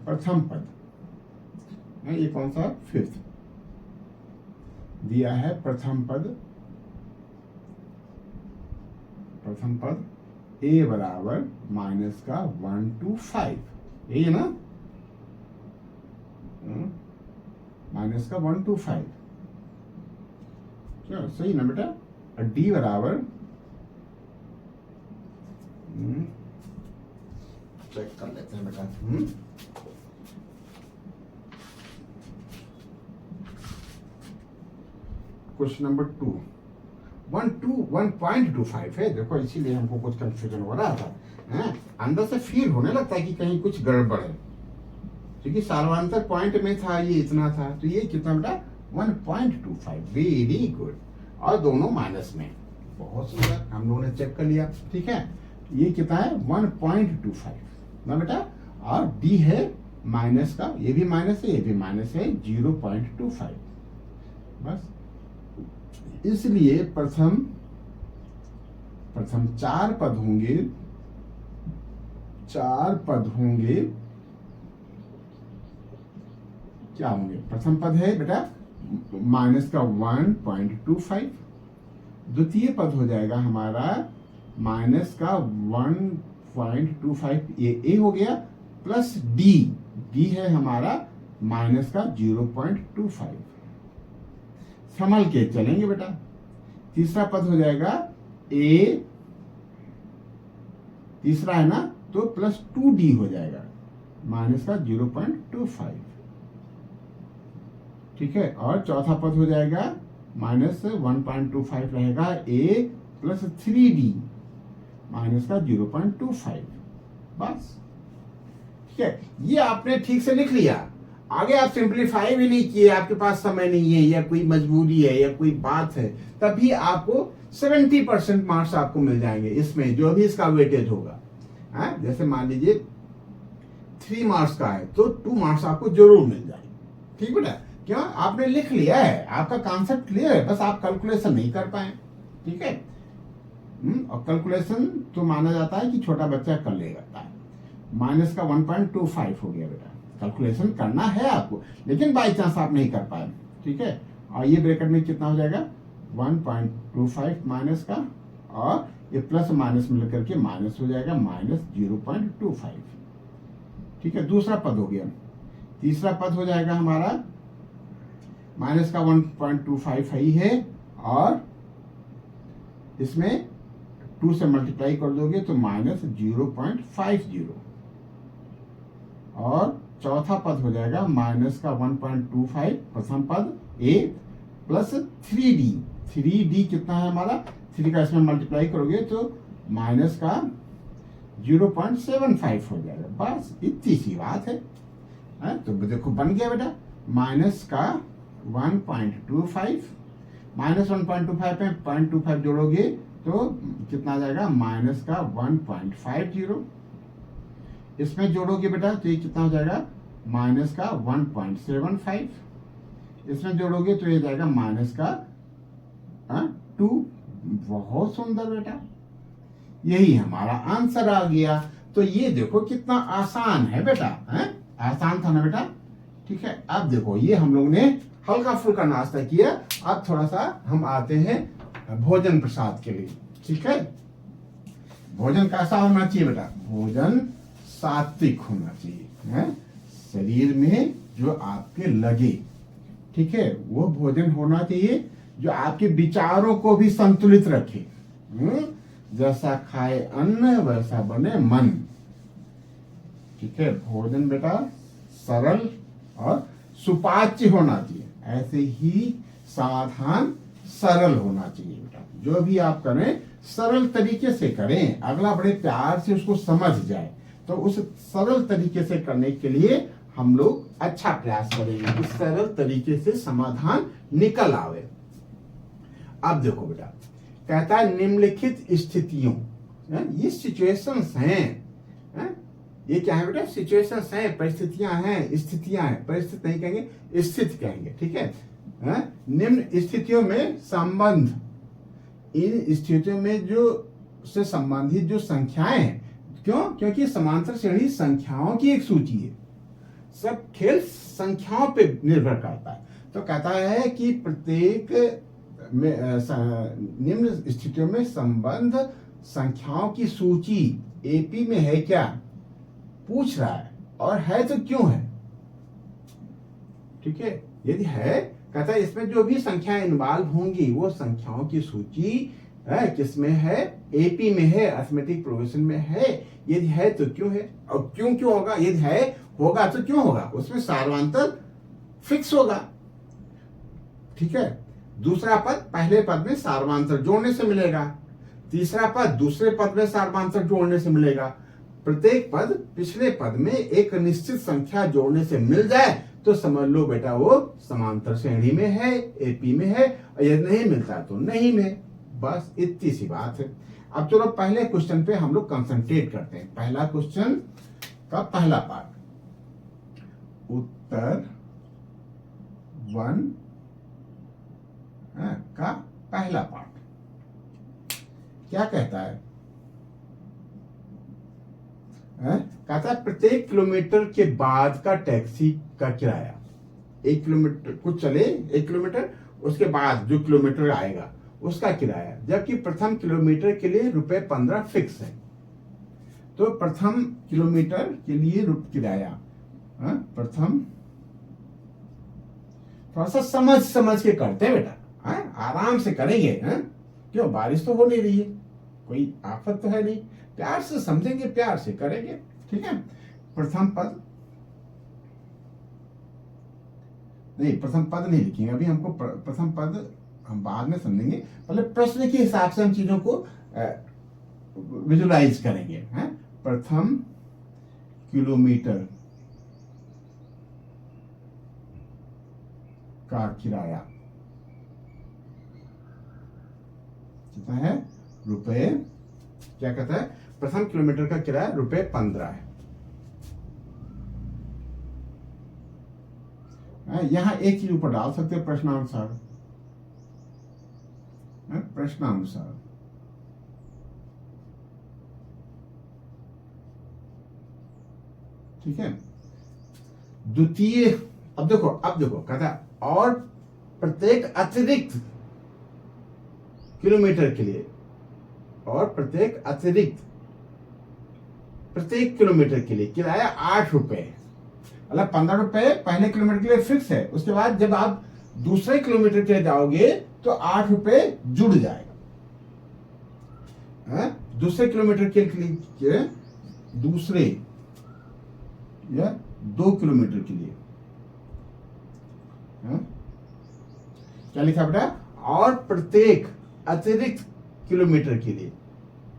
[SPEAKER 1] प्रथम पद, ये कौन सा 5th, दिया है प्रथम पद प्रथम पद a बराबर माइनस का 1 to 5, यही है ना, माइनस का 1 to 5, क्या सही ना बेटा। और d बराबर चेक कर लेते हैं बेटा। क्वेश्चन नंबर 2 1.25 है, देखो इसीलिए हमको कुछ कंफ्यूजन हो रहा था, हैं? अंदर से फील होने लगता है कि कहीं कुछ गड़बड़ है, क्योंकि सार्वंतर पॉइंट में था, ये इतना था, तो ये कितना बेटा 1.25, वेरी गुड। और दोनों माइनस में, बहुत सुंदर, हम लोगों ने चेक कर लिया, ठीक है। ये कितना है 1.25 ना बेटा, और डी है माइनस का, ये भी माइनस है, ये भी माइनस है, 0.25, बस। इसलिए प्रथम 4 पद होंगे, 4 पद होंगे, क्या होंगे, प्रथम पद है बेटा माइनस का 1.25, द्वितीय पद हो जाएगा हमारा माइनस का 1.25, ये ए हो गया, प्लस डी है हमारा माइनस का 0.25, संभल के चलेंगे बेटा। तीसरा पद हो जाएगा ए, तीसरा है ना, तो प्लस 2d हो जाएगा माइनस का 0.25, ठीक है। और चौथा पद हो जाएगा माइनस 1.25 रहेगा ए प्लस 3d माइनस का 0.25, बस, ठीक है। ये आपने ठीक से लिख लिया, आगे आप सिंप्लीफाई भी नहीं किए, आपके पास समय नहीं है या कोई मजबूरी है या कोई बात है, तभी आपको 70% मार्क्स आपको मिल जाएंगे इसमें, जो भी इसका वेटेज होगा। जैसे मान लीजिए 3 मार्क्स का है तो 2 मार्क्स आपको जरूर मिल जाएंगे, ठीक बेटा। क्यों, आपने लिख लिया है, आपका कॉन्सेप्ट क्लियर है, बस आप कैलकुलेशन नहीं कर पाए, ठीक है। और कैलकुलेशन तो माना जाता है कि छोटा बच्चा कर लेगा। माइनस का 1.25 हो गया बेटा, कैलकुलेशन करना है आपको, लेकिन बाई चांस आप नहीं कर पाए, ठीक है। और ये ब्रैकेट में कितना हो जाएगा 1.25 माइनस का, और ये प्लस माइनस मिल करके माइनस हो जाएगा माइनस 0.25, ठीक है। दूसरा पद हो गया। तीसरा पद हो जाएगा हमारा माइनस का 1.25 ही है, और इसमें 2 से मल्टीप्लाई कर दोगे तो माइनस 0.50, और चौथा पद हो जाएगा माइनस का 1.25 प्रथम पद ए प्लस 3d कितना है हमारा, 3 का इसमें मल्टीप्लाई करोगे तो माइनस का 0.75 हो जाएगा, बस इतनी सी बात है। तो देखो बन गया बेटा, माइनस का 1.25 माइनस 1.25 में 0.25 जोड़ोगे तो कितना आ जाएगा माइनस का 1.50, इसमें जोड़ोगे बेटा तो ये कितना हो जाएगा माइनस का 1.75, इसमें जोड़ोगे तो ये जाएगा माइनस का 2, बहुत सुंदर बेटा, यही हमारा आंसर आ गया। तो ये देखो कितना आसान है बेटा, आसान था ना बेटा, ठीक है। अब देखो ये हम लोग ने हल्का फुल्का नाश्ता किया, अब थोड़ा सा हम आते हैं भोजन प्रसाद के लिए, ठीक है। भोजन कैसा होना चाहिए बेटा, भोजन सात्विक होना चाहिए, शरीर में जो आपके लगे, ठीक है, वो भोजन होना चाहिए जो आपके विचारों को भी संतुलित रखे। जैसा खाए अन्न वैसा बने मन, ठीक है। भोजन बेटा सरल और सुपाच्य होना चाहिए, ऐसे ही समाधान सरल होना चाहिए बेटा। जो भी आप करें सरल तरीके से करें, अगला बड़े प्यार से उसको समझ जाए, तो उस सरल तरीके से करने के लिए हम लोग अच्छा प्रयास करेंगे कि सरल तरीके से समाधान निकल आवे। अब देखो बेटा, कहता है निम्नलिखित स्थितियों, ये सिचुएशंस हैं, ये क्या है बेटा, सिचुएशंस हैं, परिस्थितियां हैं, स्थितियां हैं, परिस्थिति नहीं कहेंगे, स्थिति कहेंगे, ठीक है। निम्न स्थितियों में संबंध, इन स्थितियों में जो से संबंधित जो संख्याएं हैं, क्यों, क्योंकि समांतर श्रेणी संख्याओं की एक सूची है, सब खेल संख्याओं पे निर्भर करता है। तो कहता है कि प्रत्येक में निम्न स्थितियों में संबंध संख्याओं की सूची एपी में है क्या पूछ रहा है, और है तो क्यों है। ठीक है, यदि है, कहता है इसमें जो भी संख्याएं इन्वॉल्व होंगी वो संख्याओं की सूची है किसमें है, एपी में है, अरिथमेटिक प्रोग्रेशन में है। यदि है तो क्यों है, और क्यों क्यों होगा, यदि है होगा तो क्यों होगा, उसमें सार्वंतर फिक्स होगा। ठीक है, दूसरा पद पहले पद में सार्वंतर जोड़ने से मिलेगा, तीसरा पद दूसरे पद में सार्वंतर जोड़ने से मिलेगा। प्रत्येक पद पिछले पद में एक निश्चित संख्या जोड़ने से मिल जाए तो समझ लो बेटा वो समांतर श्रेणी में है, एपी में है, और यदि नहीं मिलता तो नहीं में। बस इतनी सी बात है। अब चलो पहले क्वेश्चन पे हम लोग कंसंट्रेट करते हैं। पहला क्वेश्चन का पहला पार्ट, उत्तर 1 का पहला पार्ट क्या कहता है? कहता है प्रत्येक किलोमीटर के बाद का टैक्सी का किराया, 1 किलोमीटर कुछ चले 1 किलोमीटर, उसके बाद जो किलोमीटर आएगा उसका किराया, जबकि प्रथम किलोमीटर के लिए ₹15 फिक्स है। तो प्रथम किलोमीटर के लिए किराया, प्रथम थोड़ा सा समझ के करते हैं बेटा, आराम से करेंगे। क्यों, बारिश तो हो नहीं रही है, कोई आफत तो है नहीं, प्यार से समझेंगे, प्यार से करेंगे। ठीक है, प्रथम पद नहीं लिखेंगे अभी, हमको प्रथम पद हम बाद में समझेंगे, मतलब प्रश्न के हिसाब से हम चीजों को विजुलाइज करेंगे। प्रथम किलोमीटर का किराया कितना है, रुपए, क्या कहता है, प्रथम किलोमीटर का किराया ₹15 है। यहां एक चीज ऊपर डाल सकते हैं प्रश्नानुसार, प्रश्नानुसार। ठीक है, द्वितीय, अब देखो कहता है और प्रत्येक अतिरिक्त किलोमीटर के लिए, और प्रत्येक किलोमीटर के लिए किराया ₹8, मतलब ₹15 पहले किलोमीटर के लिए फिक्स है। उसके बाद जब आप दूसरे किलोमीटर के लिए जाओगे तो ₹8 जुड़ जाएगा। दूसरे किलोमीटर के लिए, दूसरे या 2 किलोमीटर के लिए क्या लिखा बेटा, और प्रत्येक अतिरिक्त किलोमीटर के लिए।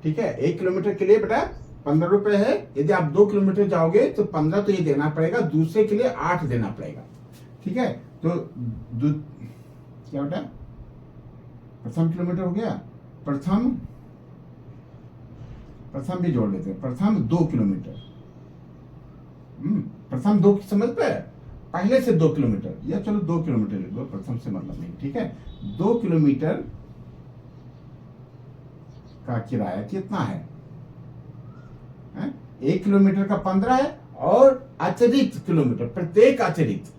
[SPEAKER 1] ठीक है, 1 किलोमीटर के लिए बेटा ₹15 है, यदि आप 2 किलोमीटर जाओगे तो 15 तो ये देना पड़ेगा, दूसरे के लिए 8 देना पड़ेगा। ठीक है, तो क्या बेटा, प्रथम किलोमीटर हो गया, प्रथम भी जोड़ लेते हैं, प्रथम 2 किलोमीटर, प्रथम 2 समझ पे, पहले से 2 किलोमीटर, या चलो 2 किलोमीटर लिख दो, प्रथम से मतलब नहीं। ठीक है, 2 किलोमीटर का किराया कितना है? 1 किलोमीटर का 15 है, और अतिरिक्त किलोमीटर, प्रत्येक अतिरिक्त,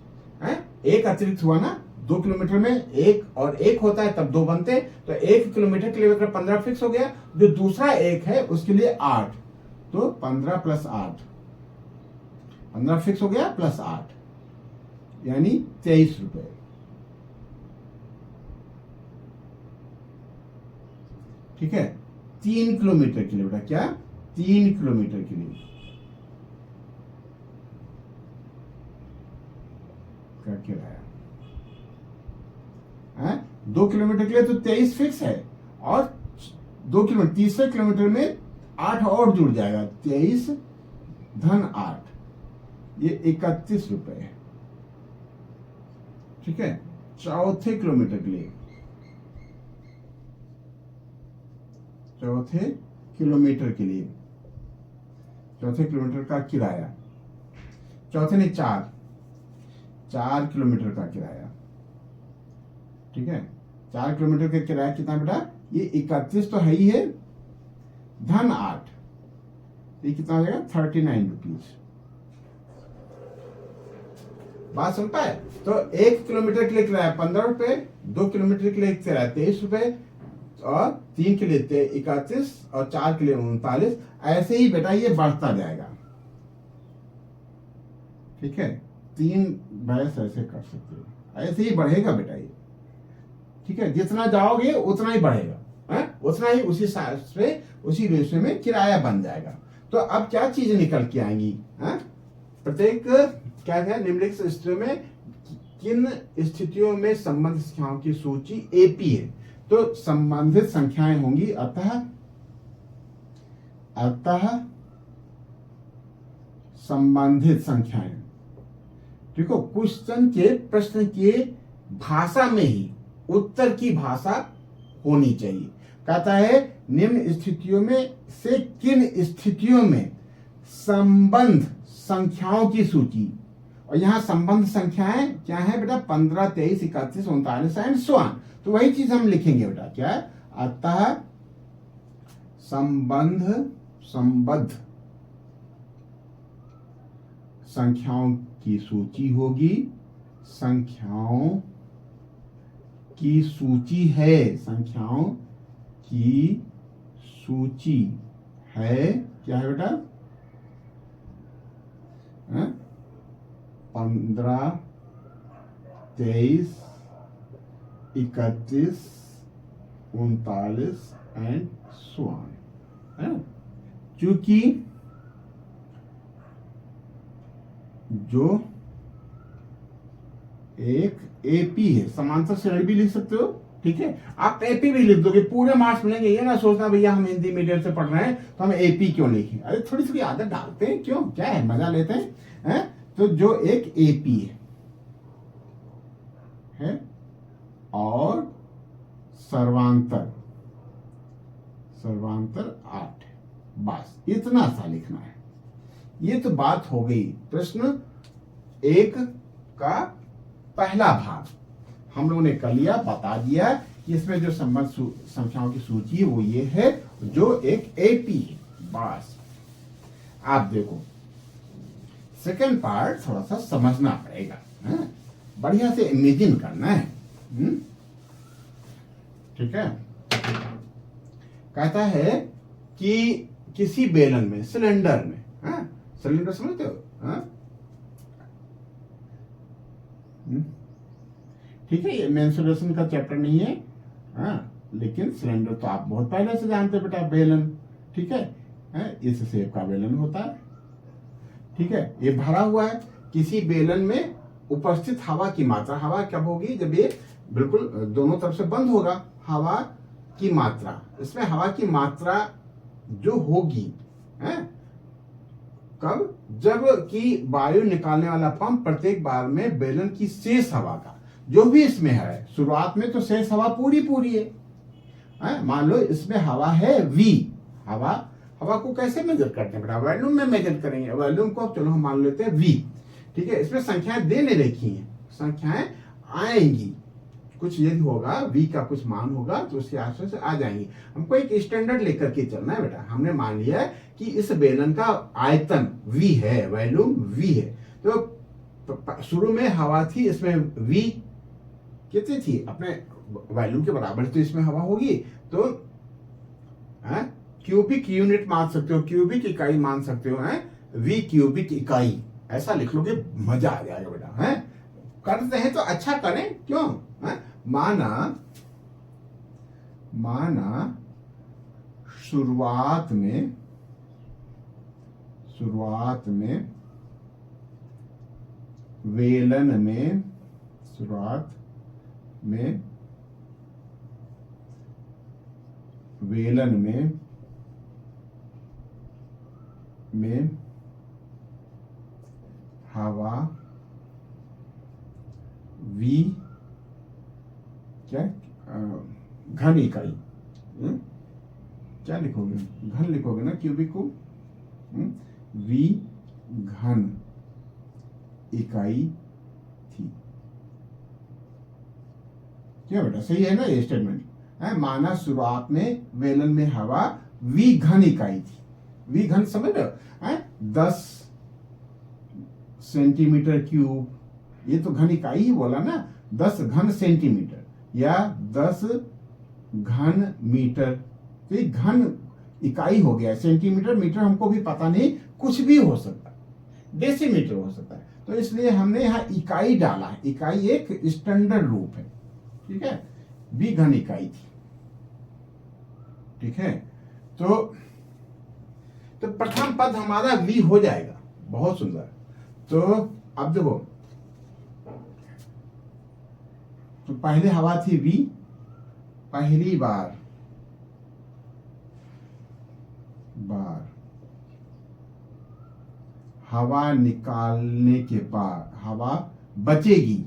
[SPEAKER 1] एक अतिरिक्त हुआ ना, 2 किलोमीटर में एक और एक होता है तब 2 बनते हैं, तो 1 किलोमीटर के लिए 15 फिक्स हो गया, जो दूसरा एक है उसके लिए 8, तो 15 + 8, 15 फिक्स हो गया प्लस 8, यानी ₹23। ठीक है, 3 किलोमीटर के लिए बेटा, क्या 3 किलोमीटर के लिए का किराया, 2 किलोमीटर के लिए तो 23 फिक्स है, और 2 किलोमीटर, तीसरे किलोमीटर में 8 और जुड़ जाएगा, 23 + 8, ये ₹31 है। ठीक है, चौथे किलोमीटर के लिए, चौथे किलोमीटर का किराया, चौथे नहीं 4 किलोमीटर का किराया। ठीक है, 4 किलोमीटर का किराया कितना बेटा, ये 31 तो है ही है, धन 8, ये कितना हो जाएगा, ₹39। बात सुन पाए? तो 1 किलोमीटर के लिए किराया ₹15, 2 किलोमीटर के लिए किराया ₹23, और 3 के लिए 31 और 4 के लिए 39। ऐसे ही बेटा ये बढ़ता जाएगा। ठीक है, 3 भैंस ऐसे कर सकते हो, ऐसे ही बढ़ेगा बेटा ये। ठीक है, जितना जाओगे उतना ही बढ़ेगा, उतना ही उसी साइज पे उसी रेशियो में किराया बन जाएगा। तो अब क्या चीजें निकल के आएंगी? प्रत्येक क्या है, निम्नलिखित स्थितियों में किन स्थितियों में संबंधित संख्याओं की सूची एपी है? तो संबंधित संख्याएं होंगी अतः संबंधित संख्याएं। देखो, क्वेश्चन के प्रश्न के भाषा में ही उत्तर की भाषा होनी चाहिए। कहता है निम्न स्थितियों में से किन स्थितियों में संबंध संख्याओं की सूची, और यहां संबंध संख्याएं क्या है बेटा? 15, 23, 31, 39 एंड सो ऑन। तो वही चीज हम लिखेंगे बेटा, क्या है? अतः संबद्ध संख्याओं की सूची होगी, संख्याओं की सूची है, संख्याओं की सूची है। क्या है बेटा? 15, 23, 31, 39 एंड सो ऑन, है ना? चूंकि जो एक एपी है, समांतर श्रेणी भी लिख सकते हो। ठीक है, आप एपी भी लिख दोगे, पूरे मार्क्स मिलेंगे। ये ना सोचना भैया हम हिंदी मीडियम से पढ़ रहे हैं तो हम एपी क्यों लिखें। अरे थोड़ी सी आदत डालते हैं, क्यों, क्या है, मजा लेते हैं। तो जो एक एपी है और सर्वांतर 8, बस इतना सा लिखना है। ये तो बात हो गई प्रश्न 1 का पहला भाग हम लोगों ने कर लिया, बता दिया कि इसमें जो संबंध संख्याओं की सूची है वो ये है, जो एक एपी है। बस आप देखो, सेकंड पार्ट थोड़ा सा समझना पड़ेगा, बढ़िया से इमेजिन करना है। ठीक है, कहता है कि किसी बेलन में, सिलेंडर में, सिलेंडर समझते हो? ठीक है, ये मेंसुरेशन का चैप्टर नहीं है, लेकिन सिलेंडर तो आप बहुत पहले से जानते हो बेटा, बेलन। ठीक है, इस शेप का बेलन होता है। ठीक है, ये भरा हुआ है। किसी बेलन में उपस्थित हवा की मात्रा, हवा कब होगी? जब ये बिल्कुल दोनों तरफ से बंद होगा। हवा की मात्रा, इसमें हवा की मात्रा जो होगी कब? जब कि वायु निकालने वाला पंप प्रत्येक बार में बेलन की शेष हवा का, जो भी इसमें है, शुरुआत में तो शेष हवा पूरी है। मान लो इसमें हवा है V, हवा को कैसे मेजर करते हैं बेटा? वॉल्यूम में मेजर करेंगे। वॉल्यूम को चलो हम मान लेते हैं V। ठीक है, इसमें संख्याएं देने रखी हैं, संख्याएं आएंगी, कुछ यदि होगा V का कुछ मान होगा तो उसके आसपास आ जाएंगी। हमको एक स्टैंडर्ड लेकर के चलना है बेटा। हमने मान लिया कि इस बेलन का आयतन V है, वॉल्यूम V है। तो शुरू में हवा थी, इसमें V कितनी थी? अपने वॉल्यूम के बराबर, तो इसमें हवा होगी। तो क्यूबिक यूनिट मान सकते हो, क्यूबिक इकाई मान सकते हो, V क्यूबिक इकाई, ऐसा लिख लोगे, मजा आ जाएगा बेटा। करते हैं तो अच्छा करें, क्यों? माना शुरुआत में वेलन में हवा V क्या घन इकाई, क्या लिखोगे? घन लिखोगे ना, क्यूबिक को। V घन इकाई थी। क्या बेटा, सही है ना ये स्टेटमेंट? माना शुरुआत में वेलन में हवा V घन इकाई थी। V घन समझ रहे हो? 10 सेंटीमीटर क्यूब, ये तो घन इकाई ही बोला ना, 10 घन सेंटीमीटर या 10 घन मीटर। तो ये घन इकाई हो गया। सेंटीमीटर मीटर हमको भी पता नहीं, कुछ भी हो सकता है, डेसीमीटर हो सकता है। तो इसलिए हमने यहाँ इकाई डाला है। इकाई एक स्टैंडर्ड रूप है, ठीक है। v घन इकाई थी, ठीक है। तो प्रथम पद हमारा v हो जाएगा। बहुत सुंदर। तो अब देखो, तो पहले हवा थी v, पहली बार हवा निकालने के बाद हवा बचेगी।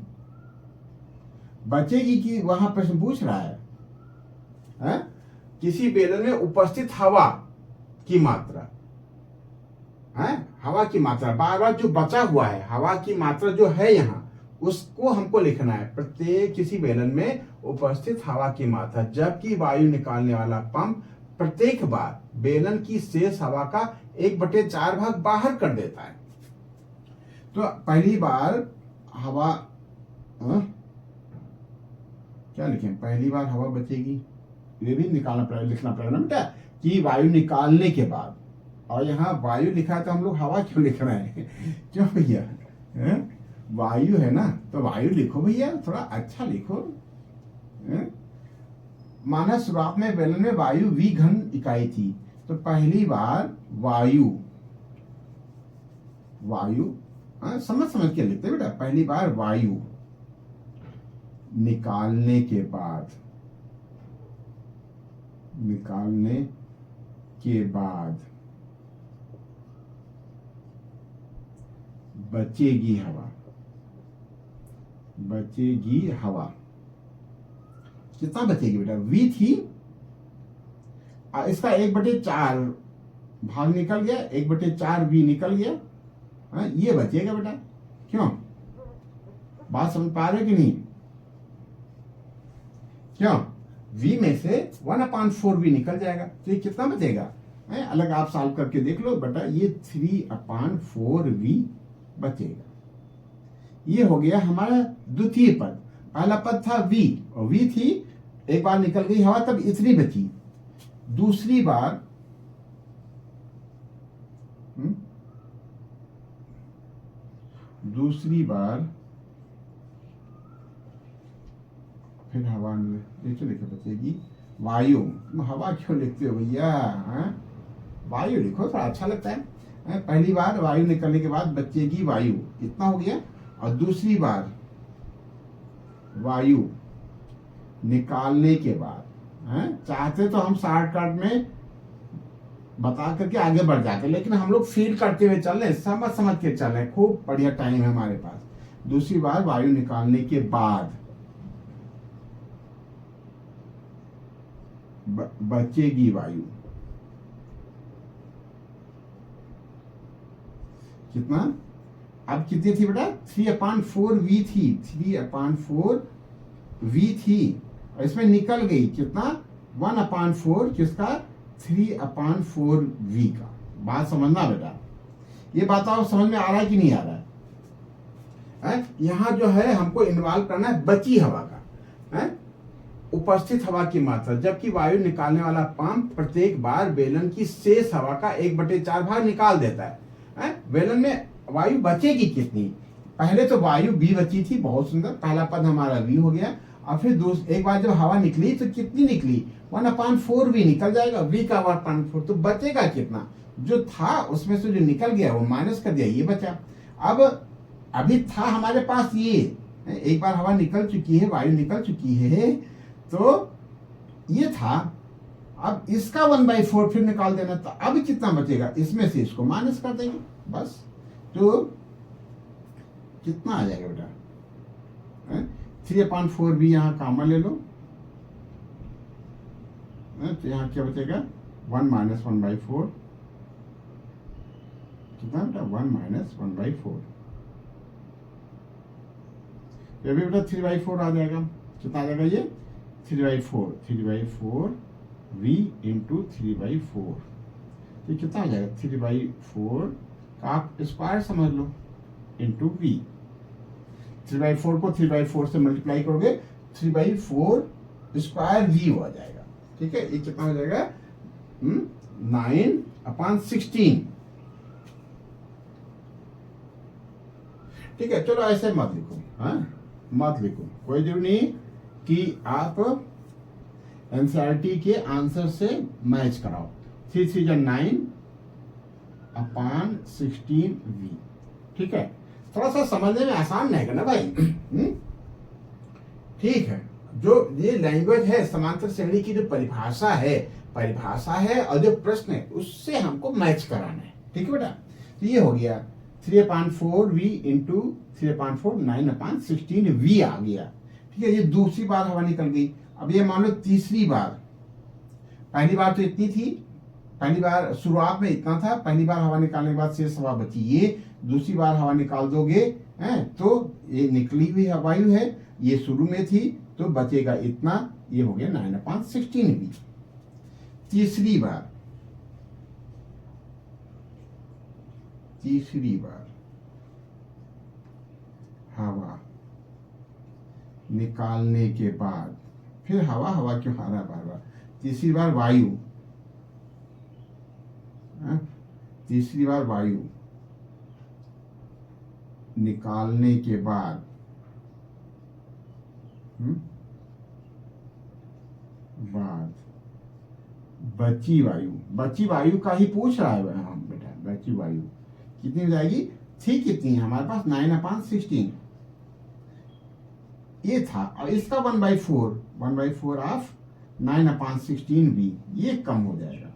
[SPEAKER 1] बचेगी की वहां प्रश्न पूछ रहा है? किसी बेलन में उपस्थित हवा की मात्रा है, हवा की मात्रा बार बार जो बचा हुआ है, हवा की मात्रा जो है यहाँ, उसको हमको लिखना है। प्रत्येक किसी बेलन में उपस्थित हवा की मात्रा, जबकि वायु निकालने वाला पंप प्रत्येक बार बेलन की शेष हवा का 1/4 भाग बाहर कर देता है। तो पहली बार हवा क्या लिखें? पहली बार हवा बचेगी, ये भी निकालना पड़ेगा, लिखना पड़ेगा ना बेटा, कि वायु निकालने के बाद। और यहाँ वायु लिखा है तो हम लोग हवा क्यों लिख रहे हैं? क्यों भैया? वायु है ना, तो वायु लिखो भैया, थोड़ा अच्छा लिखो। माना शुरुआत में बेलन में वायु v घन इकाई थी, तो पहली बार वायु समझ के लिखते बेटा। पहली बार वायु निकालने के बाद बचेगी हवा। कितना बचेगी बेटा? v थी, इसका 1/4 भाग निकल गया, 1/4 v निकल गया। ये बचेगा बेटा। क्यों? बात समझ पा रहे कि नहीं? क्यों? v में से 1/4 v निकल जाएगा, तो ये कितना बचेगा? अलग आप सॉल्व करके देख लो बेटा। ये 3/4 v बचेगा। ये हो गया हमारा द्वितीय पद। पहला पद था v, और v थी, एक बार निकल गई हवा, तब इतनी बची। दूसरी बार फिर हवा देखिए लिखे बचेगी वायु। हवा क्यों लिखते हो भैया? वायु लिखो, थोड़ा अच्छा लगता है। पहली बार वायु निकलने के बाद बचेगी वायु, इतना हो गया। और दूसरी बार वायु निकालने के बाद, चाहते तो हम शॉर्टकट में बता करके आगे बढ़ जाते, लेकिन हम लोग फील करते हुए चल रहे, समझ के चल रहे। खूब बढ़िया टाइम है हमारे पास। दूसरी बार वायु निकालने के बाद बचेगी वायु। कितना? अब कितनी थी बेटा? 3/4 v थी, 3/4 v थी, और इसमें निकल गई कितना? 1/4 किसका? 3/4 v का। बात समझना बेटा। ये बताओ समझ में आ रहा है कि नहीं आ रहा है? यहां जो है हमको इन्वॉल्व करना है बची हवा का, उपस्थित हवा की मात्रा, जबकि वायु निकालने वाला पंप प्रत्येक बार बेलन की शेष हवा का 1/4 भाग निकाल देता है। बेलन में वायु बचेगी कितनी? पहले तो वायु v बची थी, बहुत सुंदर, पहला पद हमारा v हो गया। और फिर एक बार जब हवा निकली तो कितनी निकली? 1/4 v निकल जाएगा, v का 1/4, तो बचेगा कितना? जो था उसमें से जो निकल गया वो माइनस कर दिया, ये बचा। अब अभी था हमारे पास ये, एक बार हवा निकल चुकी है, वायु निकल चुकी है, तो ये था। अब इसका 1/4 फिर निकाल देना, तो अब कितना बचेगा? इसमें से इसको माइनस कर देंगे, बस। तो कितना आ जाएगा बेटा? 3/4 भी यहाँ कामा ले लो, तो यहाँ क्या बचेगा? 1 - 1/4। कितना बेटा? 1 - 1/4। ये भी बेटा 3/4 आ जाएगा। कितना आ जाएगा ये? 3/4 v इंटू 3/4। तो कितना आ जाएगा? 3/4 का आप स्क्वायर समझ लो, इंटू v। 3/4 को 3/4 से मल्टीप्लाई करोगे, 3/4 स्क्वायर वी हो जाएगा। ठीक है, ये कितना हो जाएगा 9/16। ठीक है, चलो ऐसे मत लिखो, हाँ मत लिखो, कोई जरूरी नहीं कि आप एनसीईआरटी के आंसर से मैच कराओ। 3 3 9/16V। ठीक है, थोड़ा सा समझने में आसान रहेगा ना भाई। ठीक है, जो ये लैंग्वेज है समांतर श्रेणी की जो परिभाषा है और जो प्रश्न है उससे हमको मैच कराना है। ठीक है बेटा, तो ये हो गया 3/4V इंटू 3/4 9/16V आ गया। ठीक है, ये दूसरी बार हवा निकल गई। अब ये मान लो तीसरी बार, पहली बार तो इतनी थी, पहली बार शुरुआत में इतना था, पहली बार हवा निकालने के बाद शेष हवा बची ये, दूसरी बार हवा निकाल दोगे हैं तो ये निकली हुई वायु है, ये शुरू में थी तो बचेगा इतना, ये हो गया 9/16V। तीसरी बार हवा निकालने के बाद, फिर हवा क्यों आ रहा है बार बार, तीसरी बार वायु, तीसरी बार वायु निकालने के बाद बची वायु का ही पूछ रहा है हम बेटा। बची वायु कितनी हो जाएगी, थी कितनी हमारे पास 9/16 ये था, और इसका 1/4 ऑफ 9/16V ये कम हो जाएगा,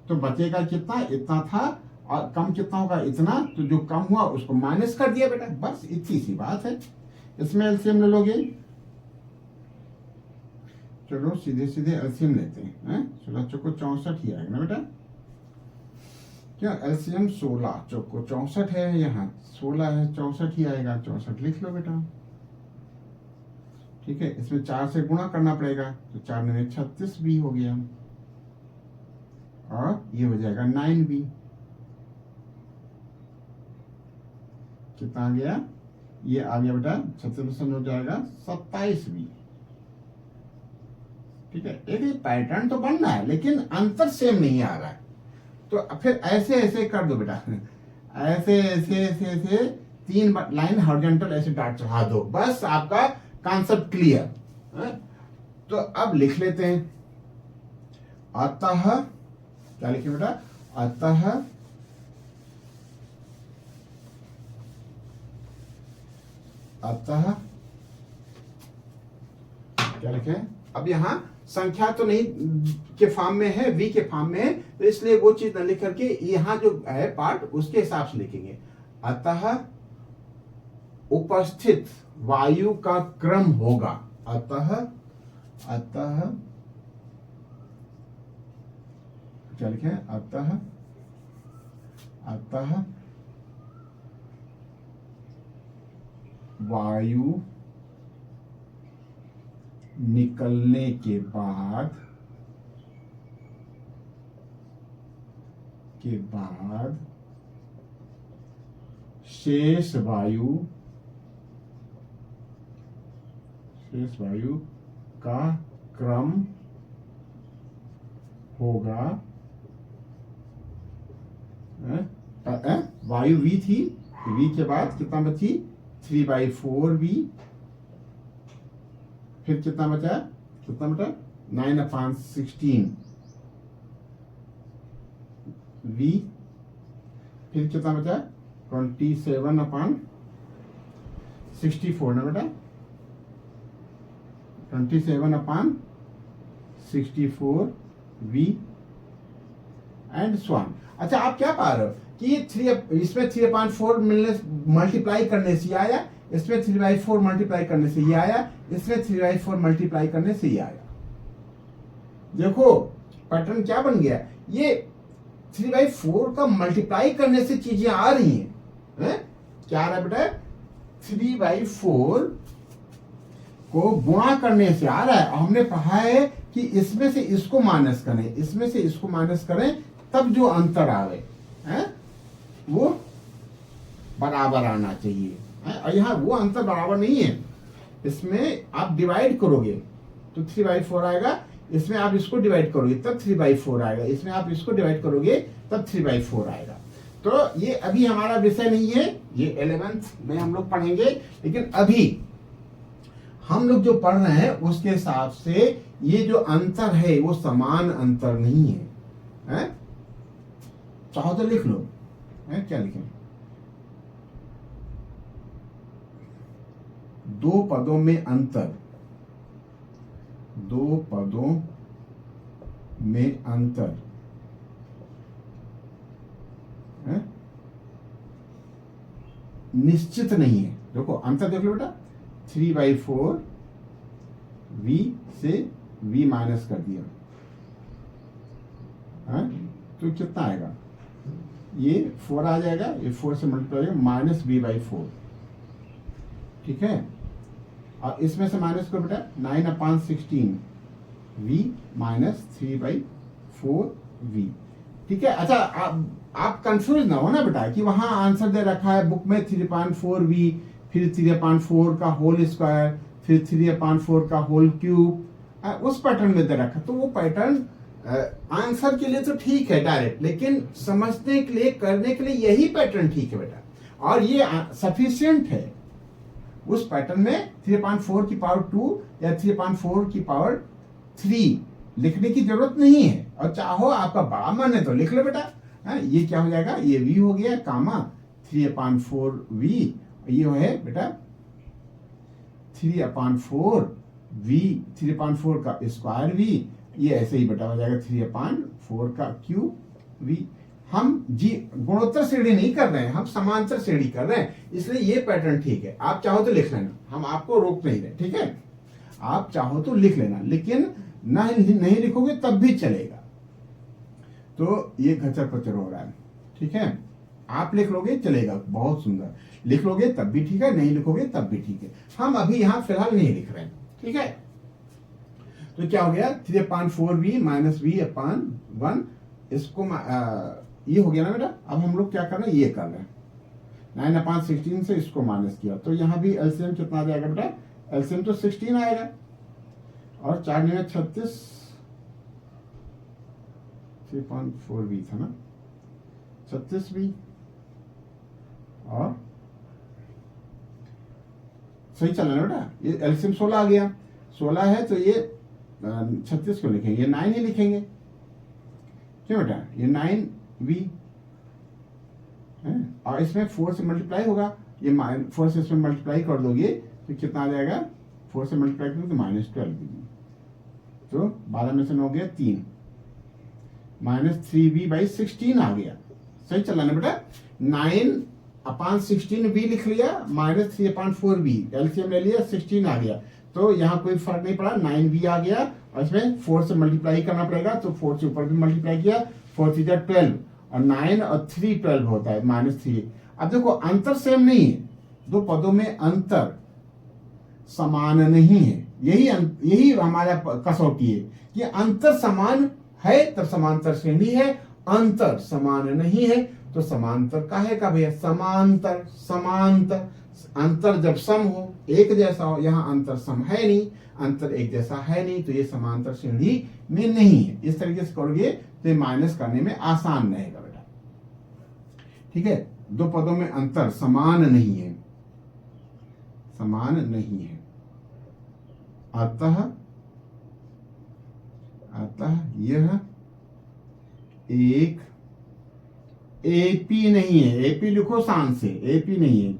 [SPEAKER 1] तो बचेगा कितना, इतना था, और कम कितना होगा, इतना, तो जो कम हुआ उसको माइनस कर दिया बेटा, बस इतनी सी बात है। इसमें एलसीएम ले लोगे, चलो सीधे एलसीएम लेते हैं। 16 चौको 64 ही आएगा ना बेटा, क्या एलसीएम 16 चौको 64 है, यहाँ 16 है, 64 ही आएगा, 64 लिख लो बेटा। ठीक है, इसमें 4 से गुणा करना पड़ेगा, तो 4 9 36V हो गया, और ये हो जाएगा 9V। कितना आ गया, ये आ गया बेटा 36 हो जाएगा 27V। ठीक है, एक पैटर्न तो बन रहा है लेकिन अंतर सेम नहीं आ रहा है, तो फिर ऐसे कर दो बेटा, ऐसे 3 लाइन हॉरिजॉन्टल ऐसे डाट चढ़ा दो, बस आपका कॉन्सेप्ट क्लियर है। तो अब लिख लेते हैं, अतः क्या लिखे बेटा, अतः क्या लिखे, अब यहां संख्या तो नहीं के फॉर्म में है, वी के फॉर्म में है, तो इसलिए वो चीज न लिख करके यहां जो है पार्ट उसके हिसाब से लिखेंगे। अतः उपस्थित वायु का क्रम होगा, अतः क्या लिखे, अतः वायु निकलने के बाद शेष वायु का क्रम होगा, वायु वी थी, वी के बाद कितना बची 3/4V, फिर कितना बचा 9/16V, फिर कितना बचा 27/64 ना बेटा, 27/64V एंड स्वान। अच्छा, आप क्या पा रहे हो कि ये इसमें 3/4 मल्टीप्लाई करने से आया, इसमें 3/4 मल्टीप्लाई करने से ये आया, इसमें 3/4 मल्टीप्लाई करने से ये आया। देखो पैटर्न क्या बन गया, ये 3/4 का मल्टीप्लाई करने से चीजें आ रही हैं। क्या आ रहा है बेटा, 3/4 को गुणा करने से आ रहा है, और हमने पढ़ा है कि इसमें से इसको माइनस करें, इसमें से इसको माइनस करें, तब जो अंतर आवे वो बराबर आना चाहिए। और यहाँ वो अंतर बराबर नहीं है, इसमें आप डिवाइड करोगे तो 3/4 आएगा। इसमें आप इसको डिवाइड करोगे तब 3/4 आएगा, इसमें आप इसको डिवाइड करोगे तब 3/4 आएगा। तो ये अभी हमारा विषय नहीं है, ये 11th में हम लोग पढ़ेंगे, लेकिन अभी हम लोग जो पढ़ रहे हैं उसके हिसाब से ये जो अंतर है वो समान अंतर नहीं है, हैं? चाहो तो लिख लो, हैं? क्या लिखें? दो पदों में अंतर, दो पदों में अंतर, है? निश्चित नहीं है। देखो अंतर देख लो बेटा, 3/4 v से v माइनस कर दिया, है? तो कितना आएगा? ये 4 आ जाएगा, ये 4 से मल्टीप्लाई होगा माइनस v/4, ठीक है। और इसमें से माइनस करो बेटा, 9/16 v माइनस 3/4v, ठीक है। अच्छा आप कंफ्यूज ना हो ना बेटा कि वहां आंसर दे रखा है बुक में 3/4v, फिर 3/4 का होल स्क्वायर, फिर 3/4 का होल क्यूब, उस पैटर्न में दे रखा। तो वो पैटर्न आंसर के लिए तो ठीक है डायरेक्ट, लेकिन समझने के लिए, करने के लिए यही पैटर्न ठीक है बेटा, और ये सफिशियंट है। उस पैटर्न में 3/4 की पावर 2 या 3/4 की पावर 3 लिखने की जरूरत नहीं है, और चाहो आपका बड़ा मन है तो लिख लो बेटा। ये क्या हो जाएगा? ये v हो गया कामा 3/4v, ये है बेटा 3/4v, 3/4 का स्क्वायर v, ये ऐसे ही बेटा हो जाएगा 3/4 का क्यूब v। हम जी गुणोत्तर श्रेणी नहीं कर रहे हैं, हम समांतर श्रेणी कर रहे हैं, इसलिए ये पैटर्न ठीक है। आप चाहो तो लिख लेना, हम आपको रोक नहीं रहे, ठीक है। आप चाहो तो लिख लेना, लेकिन नहीं लिखोगे तब भी चलेगा। तो ये घचर पचर हो रहा है, ठीक है। आप लिख लोगे चलेगा, बहुत सुंदर, लिख लोगे तब भी ठीक है, नहीं लिखोगे तब भी ठीक है। हम अभी यहां फिलहाल नहीं लिख रहे हैं, ठीक है। तो क्या हो गया? 3/4v माइनस v/1, इसको ये हो गया ना बेटा। अब हम लोग क्या कर रहे हैं? ये कर रहे हैं 9/16 से इसको माइनस किया, तो यहां भी एलसीएम कितना आ जाएगा बेटा? एलसीएम तो 16 आएगा, और 4 9 36, 3/4v था ना, 36v, और सही चल रहा है बेटा। ये एलसीएम 16 आ गया, 16 है तो ये 36 क्यों लिखेंगे? ये 9 ही लिखेंगे, क्यों बेटा? ये 9v है, और इसमें 4 से मल्टीप्लाई होगा, ये 4 से इसमें मल्टीप्लाई कर दोगे तो कितना आ जाएगा? 4 से मल्टीप्लाई करोगे तो -12, तो 12 में से 9 गया 3, -3v/16 आ गया। सही चला ना बेटा? 9/16v लिख लिया, -3/4v, एलसीएम ले लिया, 16 आ गया, तो यहाँ कोई फर्क नहीं पड़ा, 9v आ गया, और इसमें 4 से मल्टीप्लाई करना पड़ेगा, तो 4 से ऊपर भी मल्टीप्लाई किया, 4 3 12, और 9 और 3 12 होता है, -3। अब देखो अंतर सेम नहीं है, दो पदों में अंतर समान नहीं है, यही हमारा कसौटी है कि अंतर समान है तब समांतर श्रेणी है, अंतर समान नहीं है तो समांतर काहे का भैया? समांतर, समांतर। अंतर जब सम हो, एक जैसा हो, यहाँ अंतर सम है नहीं, अंतर एक जैसा है नहीं, तो ये समांतर श्रेणी में नहीं है। इस तरीके से करोगे तो ये माइनस करने में आसान रहेगा बेटा, ठीक है। दो पदों में अंतर समान नहीं है, समान नहीं है, अतः यह एक एपी नहीं है। एपी लिखो शान से, एपी नहीं है।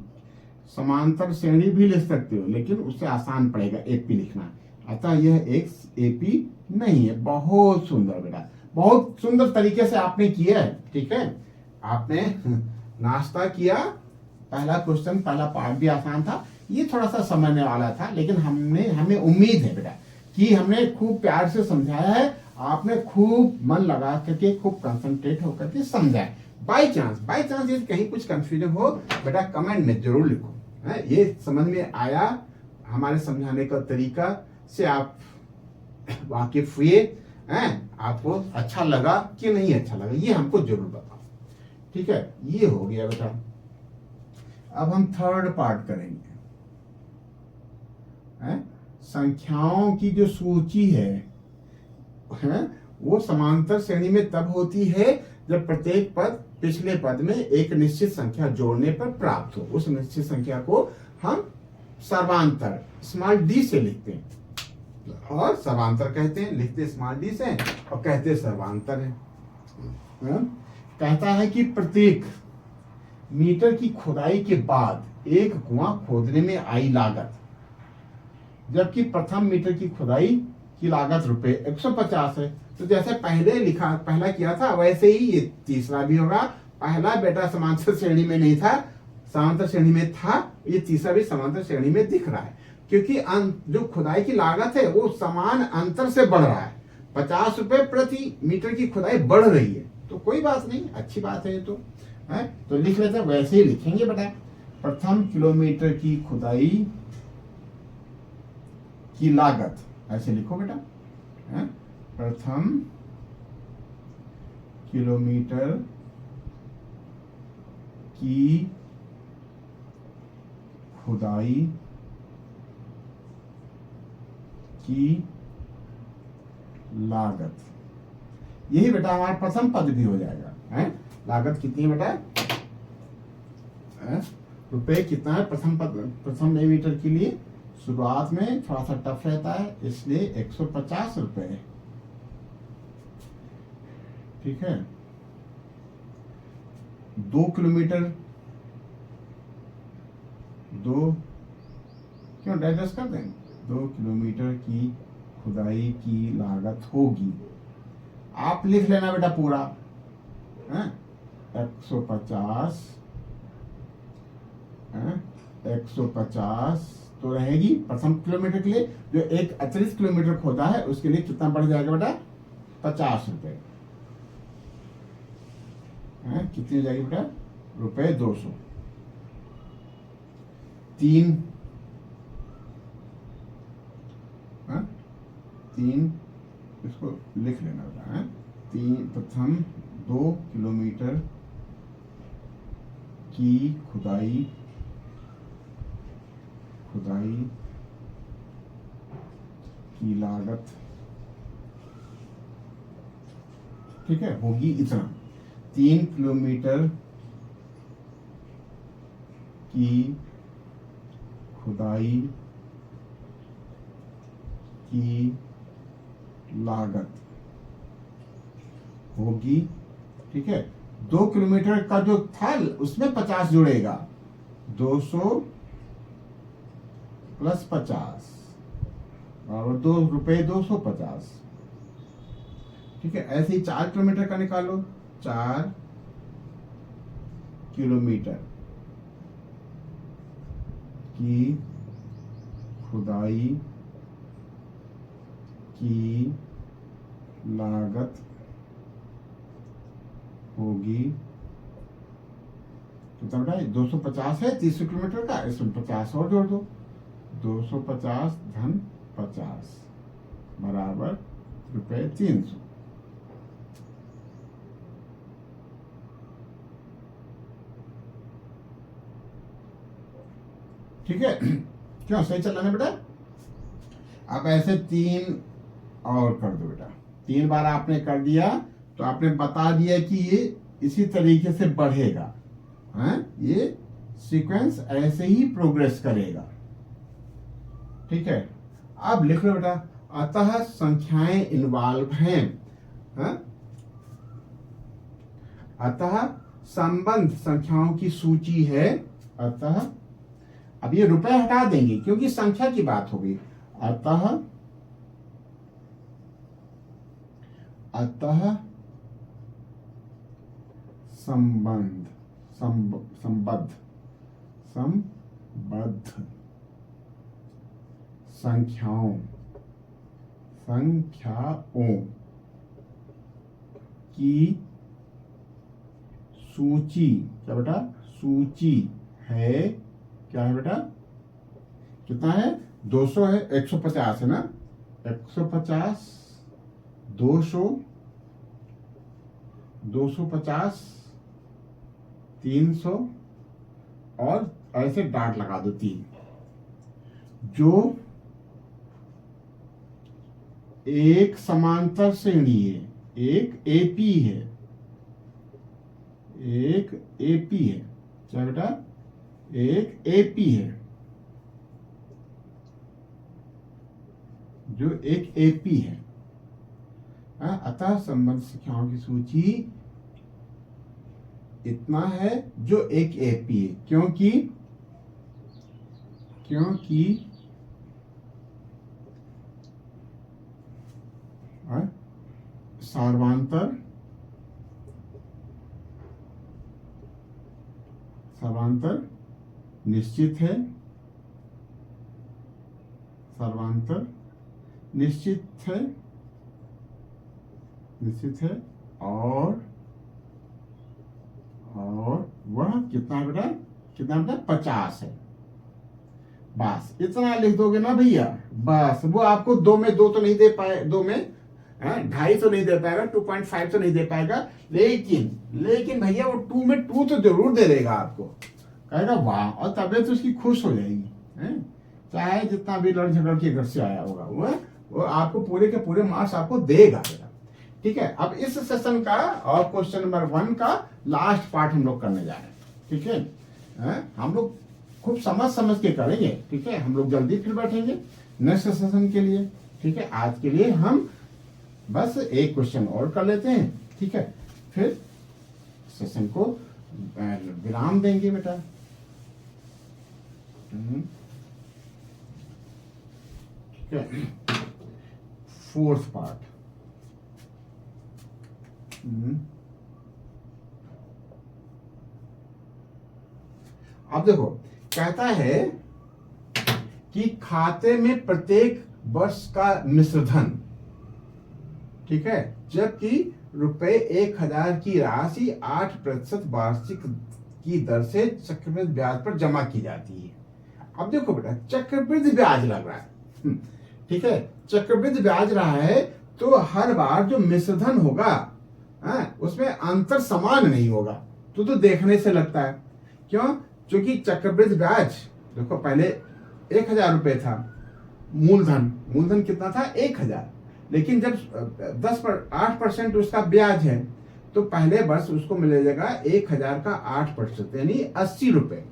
[SPEAKER 1] समांतर श्रेणी भी लिख सकते हो, लेकिन उससे आसान पड़ेगा एपी लिखना। अतः यह एक एपी नहीं है। बहुत सुंदर बेटा, बहुत सुंदर तरीके से आपने किया है, ठीक है। आपने नाश्ता किया, पहला क्वेश्चन, पहला पार्ट भी आसान था, ये थोड़ा सा समझने वाला था, लेकिन हमें उम्मीद है बेटा कि हमने खूब प्यार से समझाया है, आपने खूब मन लगा करके, खूब कंसंट्रेट होकर के समझा है। बाई चांस यदि कहीं कुछ कंफ्यूजन हो बेटा, कमेंट में जरूर लिखो, है ये समझ में आया, हमारे समझाने का तरीका से आप वाकिफ हुए हैं, आपको अच्छा लगा कि नहीं अच्छा लगा, ये हमको जरूर बताओ, ठीक है। ये हो गया बेटा। अब हम थर्ड पार्ट करेंगे, संख्याओं की जो सूची है वो समांतर श्रेणी में तब होती है जब प्रत्येक पद पिछले पद में एक निश्चित संख्या जोड़ने पर प्राप्त हो। उस निश्चित संख्या को हम सर्वांतर स्मॉल डी से लिखते हैं और सर्वांतर कहते हैं, लिखते स्मॉल डी से और कहते सर्वांतर है। कहता है कि प्रत्येक मीटर की खुदाई के बाद एक कुआं खोदने में आई लागत, जबकि प्रथम मीटर की खुदाई की लागत रुपए 150 है। तो जैसे पहला किया था वैसे ही ये तीसरा भी होगा। पहला बेटा समांतर श्रेणी में नहीं था, समांतर श्रेणी में था, ये तीसरा भी समांतर श्रेणी में दिख रहा है क्योंकि जो खुदाई की लागत है वो समान अंतर से बढ़ रहा है। 50 रुपए प्रति मीटर की खुदाई बढ़ रही है, तो कोई बात नहीं, अच्छी बात है ये तो है। तो लिख लेते हैं, वैसे ही लिखेंगे बेटा। प्रथम किलोमीटर की खुदाई की लागत, ऐसे लिखो बेटा है? प्रथम किलोमीटर की खुदाई की लागत, यही बेटा हमारा प्रथम पद भी हो जाएगा है। लागत कितनी है बेटा? रुपए कितना है प्रथम मीटर के लिए? शुरुआत में थोड़ा सा टफ रहता है इसलिए 150 रुपए, ठीक है। 2 किलोमीटर क्यों डाइजेस्ट कर दें? 2 किलोमीटर की खुदाई की लागत होगी, आप लिख लेना बेटा पूरा है 150 150 तो रहेगी प्रथम किलोमीटर के लिए। जो एक अतिरिक्त किलोमीटर खोदा है उसके लिए कितना बढ़ जाएगा बेटा? 50 रुपए। कितनी हो जाएगी बेटा? रुपए 200। 3 इसको लिख लेना बेटा है। 3 प्रथम 2 किलोमीटर की खुदाई की लागत, ठीक है, होगी इतना। 3 किलोमीटर की खुदाई की लागत होगी, ठीक है। 2 किलोमीटर का जो था उसमें 50 जुड़ेगा, 200 प्लस 50 और ₹250, ठीक है। ऐसे ही 4 किलोमीटर का निकालो। 4 किलोमीटर की खुदाई की लागत होगी, तो बेटा 250 है 30 किलोमीटर का, इसमें 50 और जोड़ दो। 250 धन 50 बराबर रुपए 300। ठीक है, क्यों सही चल रहा है बेटा? अब ऐसे 3 और कर दो बेटा। 3 बार आपने कर दिया तो आपने बता दिया कि ये इसी तरीके से बढ़ेगा, ये सीक्वेंस ऐसे ही प्रोग्रेस करेगा, ठीक है। अब लिख लो बेटा, अतः संख्याएं इन्वॉल्व हैं, अतः संबंध संख्याओं की सूची है। अतः अब ये रुपए हटा देंगे क्योंकि संख्या की बात हो गई। अतः संबंध संबद्ध संख्याओं की सूची, क्या बेटा? सूची है, क्या है बेटा? कितना है? 200 है, 150 है ना? 150, 200, 250, 300 और ऐसे डाट लगा दो 3। जो एक समांतर श्रेणी है, एक एपी है, एक एपी है। क्या बेटा? एक एपी है, जो एक एपी है। अतः संबंध संख्याओं की सूची इतना है जो एक एपी है, क्योंकि सर्वांतर निश्चित है, सर्वांतर निश्चित है और वह कितना है बेटा? 50 है। बस इतना लिख दोगे ना भैया, बस वो आपको 2 में 2 तो नहीं दे पाए, 2 में 2.5 तो नहीं दे पाएगा, 2.5 तो नहीं दे पाएगा, लेकिन भैया वो 2 में 2 तो जरूर दे देगा आपको। कहेगा वाह, और तबियत उसकी खुश हो जाएगी है? चाहे जितना भी लड़ झगड़ के घर से आया होगा वो आपको पूरे के पूरे मार्क्स आपको देगा बेटा। ठीक है, अब इस सेशन का और क्वेश्चन नंबर 1 का लास्ट पार्ट हम लोग करने जा रहे हैं। ठीक है, हम लोग खूब समझ के करेंगे। ठीक है, हम लोग जल्दी फिर बैठेंगे नेक्स्ट सेशन के लिए। ठीक है, आज के लिए हम बस एक क्वेश्चन और कर लेते हैं। ठीक है, फिर सेशन को विराम देंगे बेटा। ठीक है, 4th पार्ट। अब देखो, कहता है कि खाते में प्रत्येक वर्ष का मिश्र धन, ठीक है, जबकि ₹1000 की राशि 8% वार्षिक की दर से चक्रवृद्धि ब्याज पर जमा की जाती है। अब देखो बेटा, चक्रवृद्धि ब्याज लग रहा है। ठीक है, चक्रवृद्धि ब्याज रहा है तो हर बार जो मिश्र धन होगा उसमें अंतर समान नहीं होगा। तो देखने से लगता है, क्यों? क्योंकि चक्रवृद्धि ब्याज देखो, पहले 1000 रुपए था मूलधन कितना था? 1000। लेकिन जब 8% उसका ब्याज है तो पहले वर्ष उसको मिलेगा 1000 का 8% यानी 80 रुपए।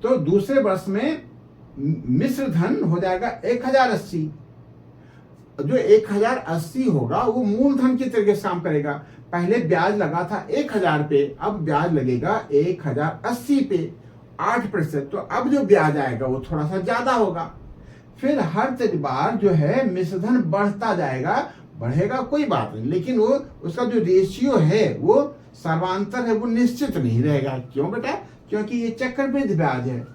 [SPEAKER 1] तो दूसरे वर्ष में मिश्र धन हो जाएगा 1080। जो 1080 होगा वो मूलधन की तरीके से काम करेगा। पहले ब्याज लगा था 1000 पे, अब ब्याज लगेगा 1080 पे 8%। तो अब जो ब्याज आएगा वो थोड़ा सा ज्यादा होगा। फिर हर बार जो है मिश्रधन बढ़ता जाएगा, बढ़ेगा कोई बात नहीं, लेकिन वो उसका जो रेशियो है वो सर्वांतर है, वो निश्चित नहीं रहेगा। क्यों बेटा? क्योंकि ये चक्रवृद्धि ब्याज है।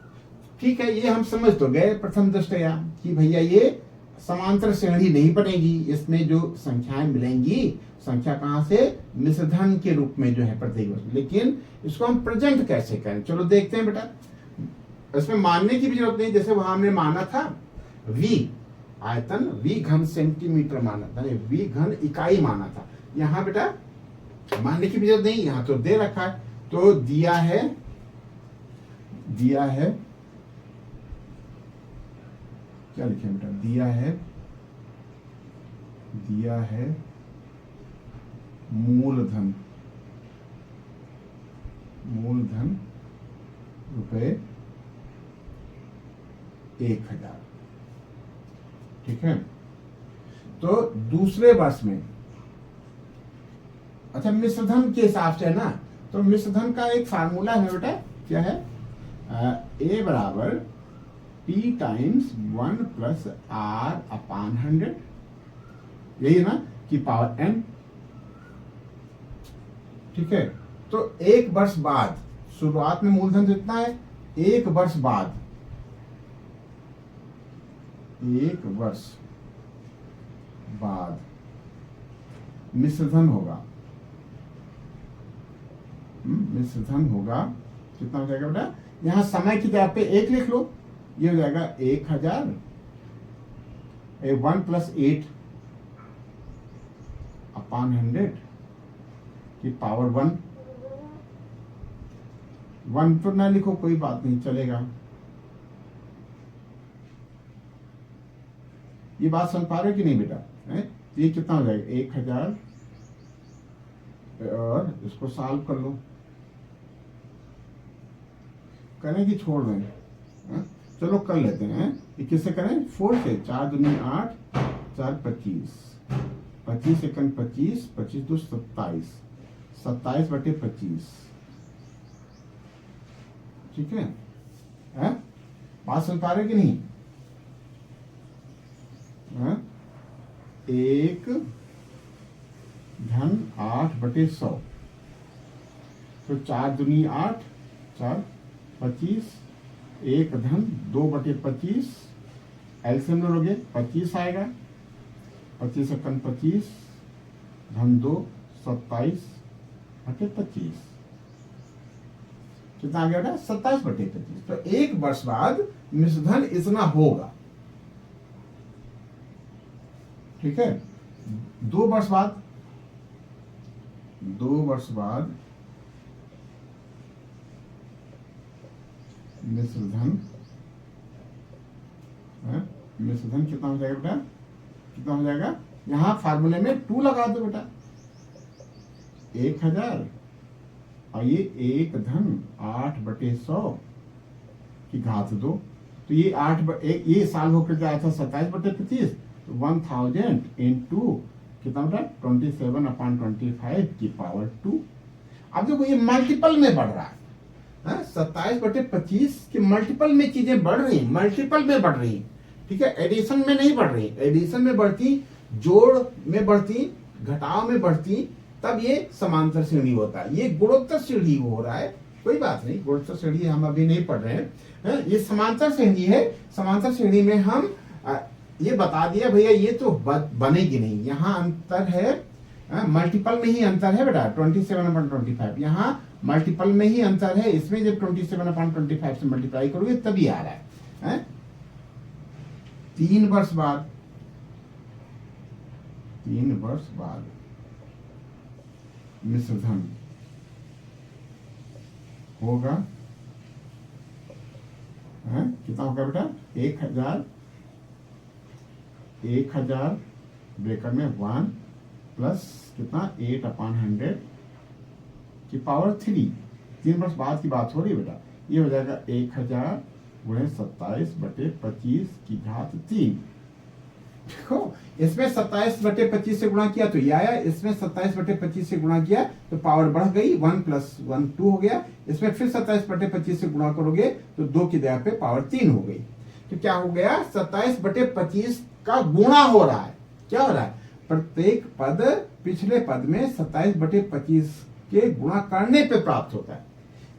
[SPEAKER 1] ठीक है, ये हम समझ तो गए प्रथम दृष्टया कि भैया ये समांतर श्रेणी नहीं बनेगी, इसमें जो संख्याएं मिलेंगी, संख्या कहां से? मिश्रधन के रूप में जो है प्रत्येक वर्ष। लेकिन इसको हम प्रेजेंट कैसे करें, चलो देखते हैं बेटा। इसमें मानने की भी जरूरत नहीं, जैसे वहां हमने माना था V आयतन, V घन सेंटीमीटर माना था, V घन इकाई माना था। यहां बेटा मानने की भी जरूरत नहीं, यहां तो दे रखा है। तो दिया है क्या लिखे बेटा? दिया है मूलधन रुपए 1000। ठीक है, तो दूसरे वर्ष में, अच्छा मिश्रधन के हिसाब से है ना, तो मिश्रधन का एक फार्मूला है बेटा, क्या है? A बराबर P टाइम्स 1 + R/100, यही है ना, की पावर n। ठीक है, तो एक वर्ष बाद, शुरुआत में मूलधन कितना है? एक वर्ष बाद मिश्रधन होगा कितना हो जाएगा बेटा? यहां समय की जगह पे 1 लिख लो, ये हो जाएगा 1000 1 + 8/100 की पावर 1 तो ना लिखो, कोई बात नहीं, चलेगा। ये बात समझ पा रहे हो कि नहीं बेटा? तो ये कितना हो जाएगा 1000, और इसको सॉल्व कर लो, करें कि छोड़ दें? चलो कर लेते हैं। ये किससे करें? 4 से। 4 दूनी 8, 4 25, 25 एकन 25, 25 दो 27, 27/25। ठीक है, बात सुन पा रहे कि नहीं? 1 धन 8/100, तो 4 दूनी 8, 4 25, 1 धन 2/25, एलसीएम लोगे 25 आएगा, 25 एकन 25 धन 2 27/25, कितना आ गया? 27/25। तो 1 वर्ष बाद मिश्रधन इतना होगा। ठीक है, 2 वर्ष बाद, 2 वर्ष बाद मिश्रधन, मिश्रधन कितना हो जाएगा बेटा? कितना हो जाएगा? यहां फार्मूले में 2 लगा दो बेटा। 1000 और ये 1 धन 8/100 की घात 2, तो ये 8/1, ये साल होकर के आया था 27/25, 1000 इंटू कितना बेटा? 27/25 की पावर 2। अब देखो ये मल्टीपल में बढ़ रहा है, 27/25 के मल्टीपल में चीजें बढ़ रही, मल्टीपल में बढ़ रही। ठीक है, एडिशन में नहीं बढ़ रही। एडिशन में बढ़ती, जोड़ में बढ़ती, घटाव में बढ़ती, तब ये समांतर श्रेणी होता है। ये गुणोत्तर श्रेणी हो रहा है, कोई बात नहीं, गुणोत्तर श्रेणी हम अभी नहीं पढ़ रहे हैं। ये समांतर श्रेणी है। समांतर श्रेणी में हम ये बता दिया भैया, ये तो बनेगी नहीं, यहाँ अंतर है, मल्टीपल में ही अंतर है बेटा, 27/25। यहाँ मल्टीपल में ही अंतर है, इसमें जब 27/25 से मल्टीप्लाई करोगे तभी आ रहा है। 3 वर्ष बाद, 3 वर्ष बाद मिश्रधन होगा, कितना होगा बेटा? 1000 ब्रेकर में 1 प्लस कितना? 8/100 की पावर 3। 3 वर्ष बाद की बात हो रही है बेटा। ये हो जाएगा 1000 गुणे 27/25 की घात 3। देखो, इसमें 27/25 से गुणा किया तो ये आया, इसमें 27/25 से गुणा किया तो पावर बढ़ गई, 1 + 1 2 हो गया। इसमें फिर 27/25 से गुणा करोगे तो 2 की जगह पे पावर 3 हो गई। तो क्या हो गया? 27/25 का गुणा हो रहा है। क्या हो रहा है? प्रत्येक पद पिछले पद में 27/25 के गुणा करने पे प्राप्त होता है,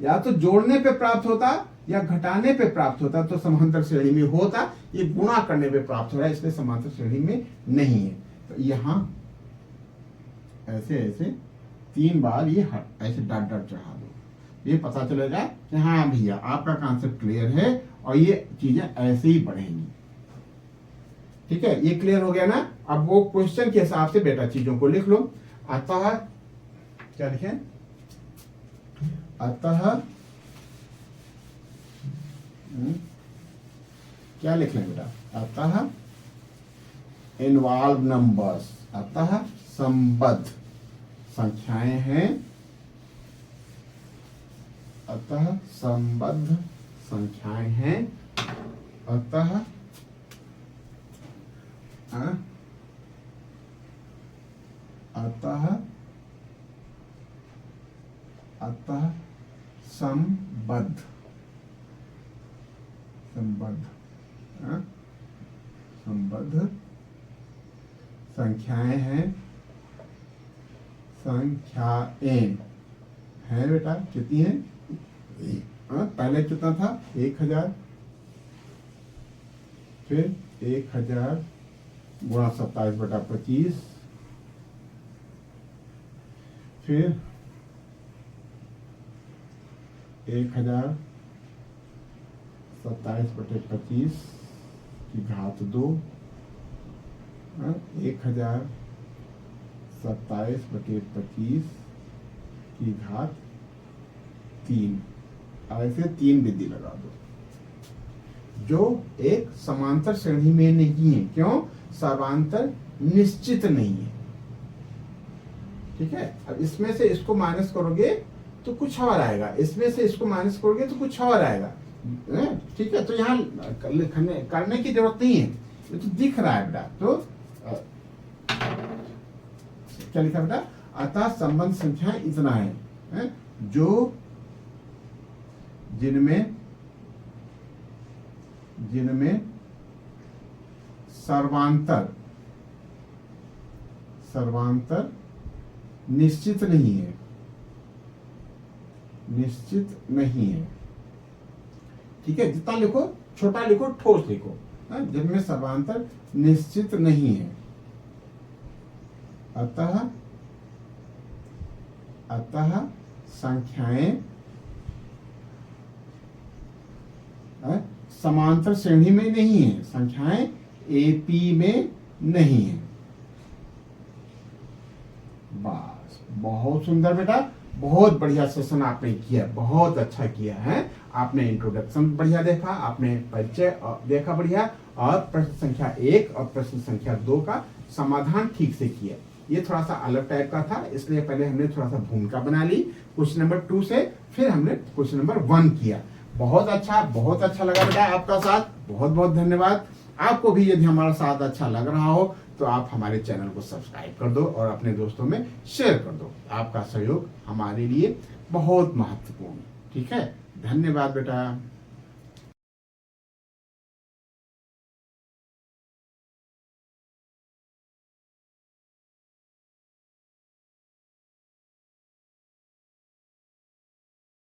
[SPEAKER 1] या तो जोड़ने पे प्राप्त होता या घटाने पे प्राप्त होता तो समांतर श्रेणी में होता। ये गुणा करने पे प्राप्त हो रहा है, इसलिए समांतर श्रेणी में नहीं है। तो यहां ऐसे ऐसे 3 बार ये ऐसे डॉट डॉट चढ़ा दो, ये पता चलेगा कि हाँ भैया आपका कॉन्सेप्ट क्लियर है और ये चीजें ऐसे ही बढ़ेंगी। ठीक है, ये क्लियर हो गया ना? अब वो क्वेश्चन के हिसाब से बेटा चीजों को लिख लो। अतः क्या लिखें? अतः क्या लिख लें बेटा? अतः इन्वॉल्व नंबर्स, अतः संबद्ध संख्याएं हैं, अतः संबद्ध संख्याएं हैं, अतः अतः अतः संबद्ध, संबद्ध संबद्ध संख्याएं हैं, संख्याएं हैं बेटा। कितनी है? पहले कितना था? 1000, फिर 1000 गुणा 27/25, फिर 1000 27/25 की घात 2, 1000 27/25 की घात 3। ऐसे 3 विधि लगा दो जो एक समांतर श्रेणी में नहीं है। क्यों? समांतर निश्चित नहीं है। ठीक है, अब इसमें से इसको माइनस करोगे तो कुछ और आएगा, इसमें से इसको माइनस करोगे तो कुछ और आएगा। ठीक है, तो यहाँ करने की जरूरत नहीं है, ये तो दिख रहा है बेटा। तो क्या लिखा बेटा, अतः संबंध संख्या इतना है, जो जिनमें सर्वांतर निश्चित नहीं है, ठीक है। जितना लिखो छोटा लिखो, ठोस लिखो, जिनमें सर्वांतर निश्चित नहीं है। अतः संख्याएं समांतर श्रेणी में नहीं है, संख्याएं एपी में नहीं है। बस, बहुत सुंदर बेटा, बहुत बढ़िया सेशन आपने किया, बहुत अच्छा किया है। आपने इंट्रोडक्शन बढ़िया देखा, आपने परिचय देखा बढ़िया, और प्रश्न संख्या 1 और प्रश्न संख्या 2 का समाधान ठीक से किया। ये थोड़ा सा अलग टाइप का था, इसलिए पहले हमने थोड़ा सा भूमिका बना ली क्वेश्चन नंबर 2 से, फिर हमने क्वेश्चन नंबर 1 किया। बहुत अच्छा लगा बेटा आपका साथ, बहुत बहुत धन्यवाद। आपको भी यदि हमारा साथ अच्छा लग रहा हो तो आप हमारे चैनल को सब्सक्राइब कर दो और अपने दोस्तों में शेयर कर दो। आपका सहयोग हमारे लिए बहुत महत्वपूर्ण। ठीक है, धन्यवाद बेटा।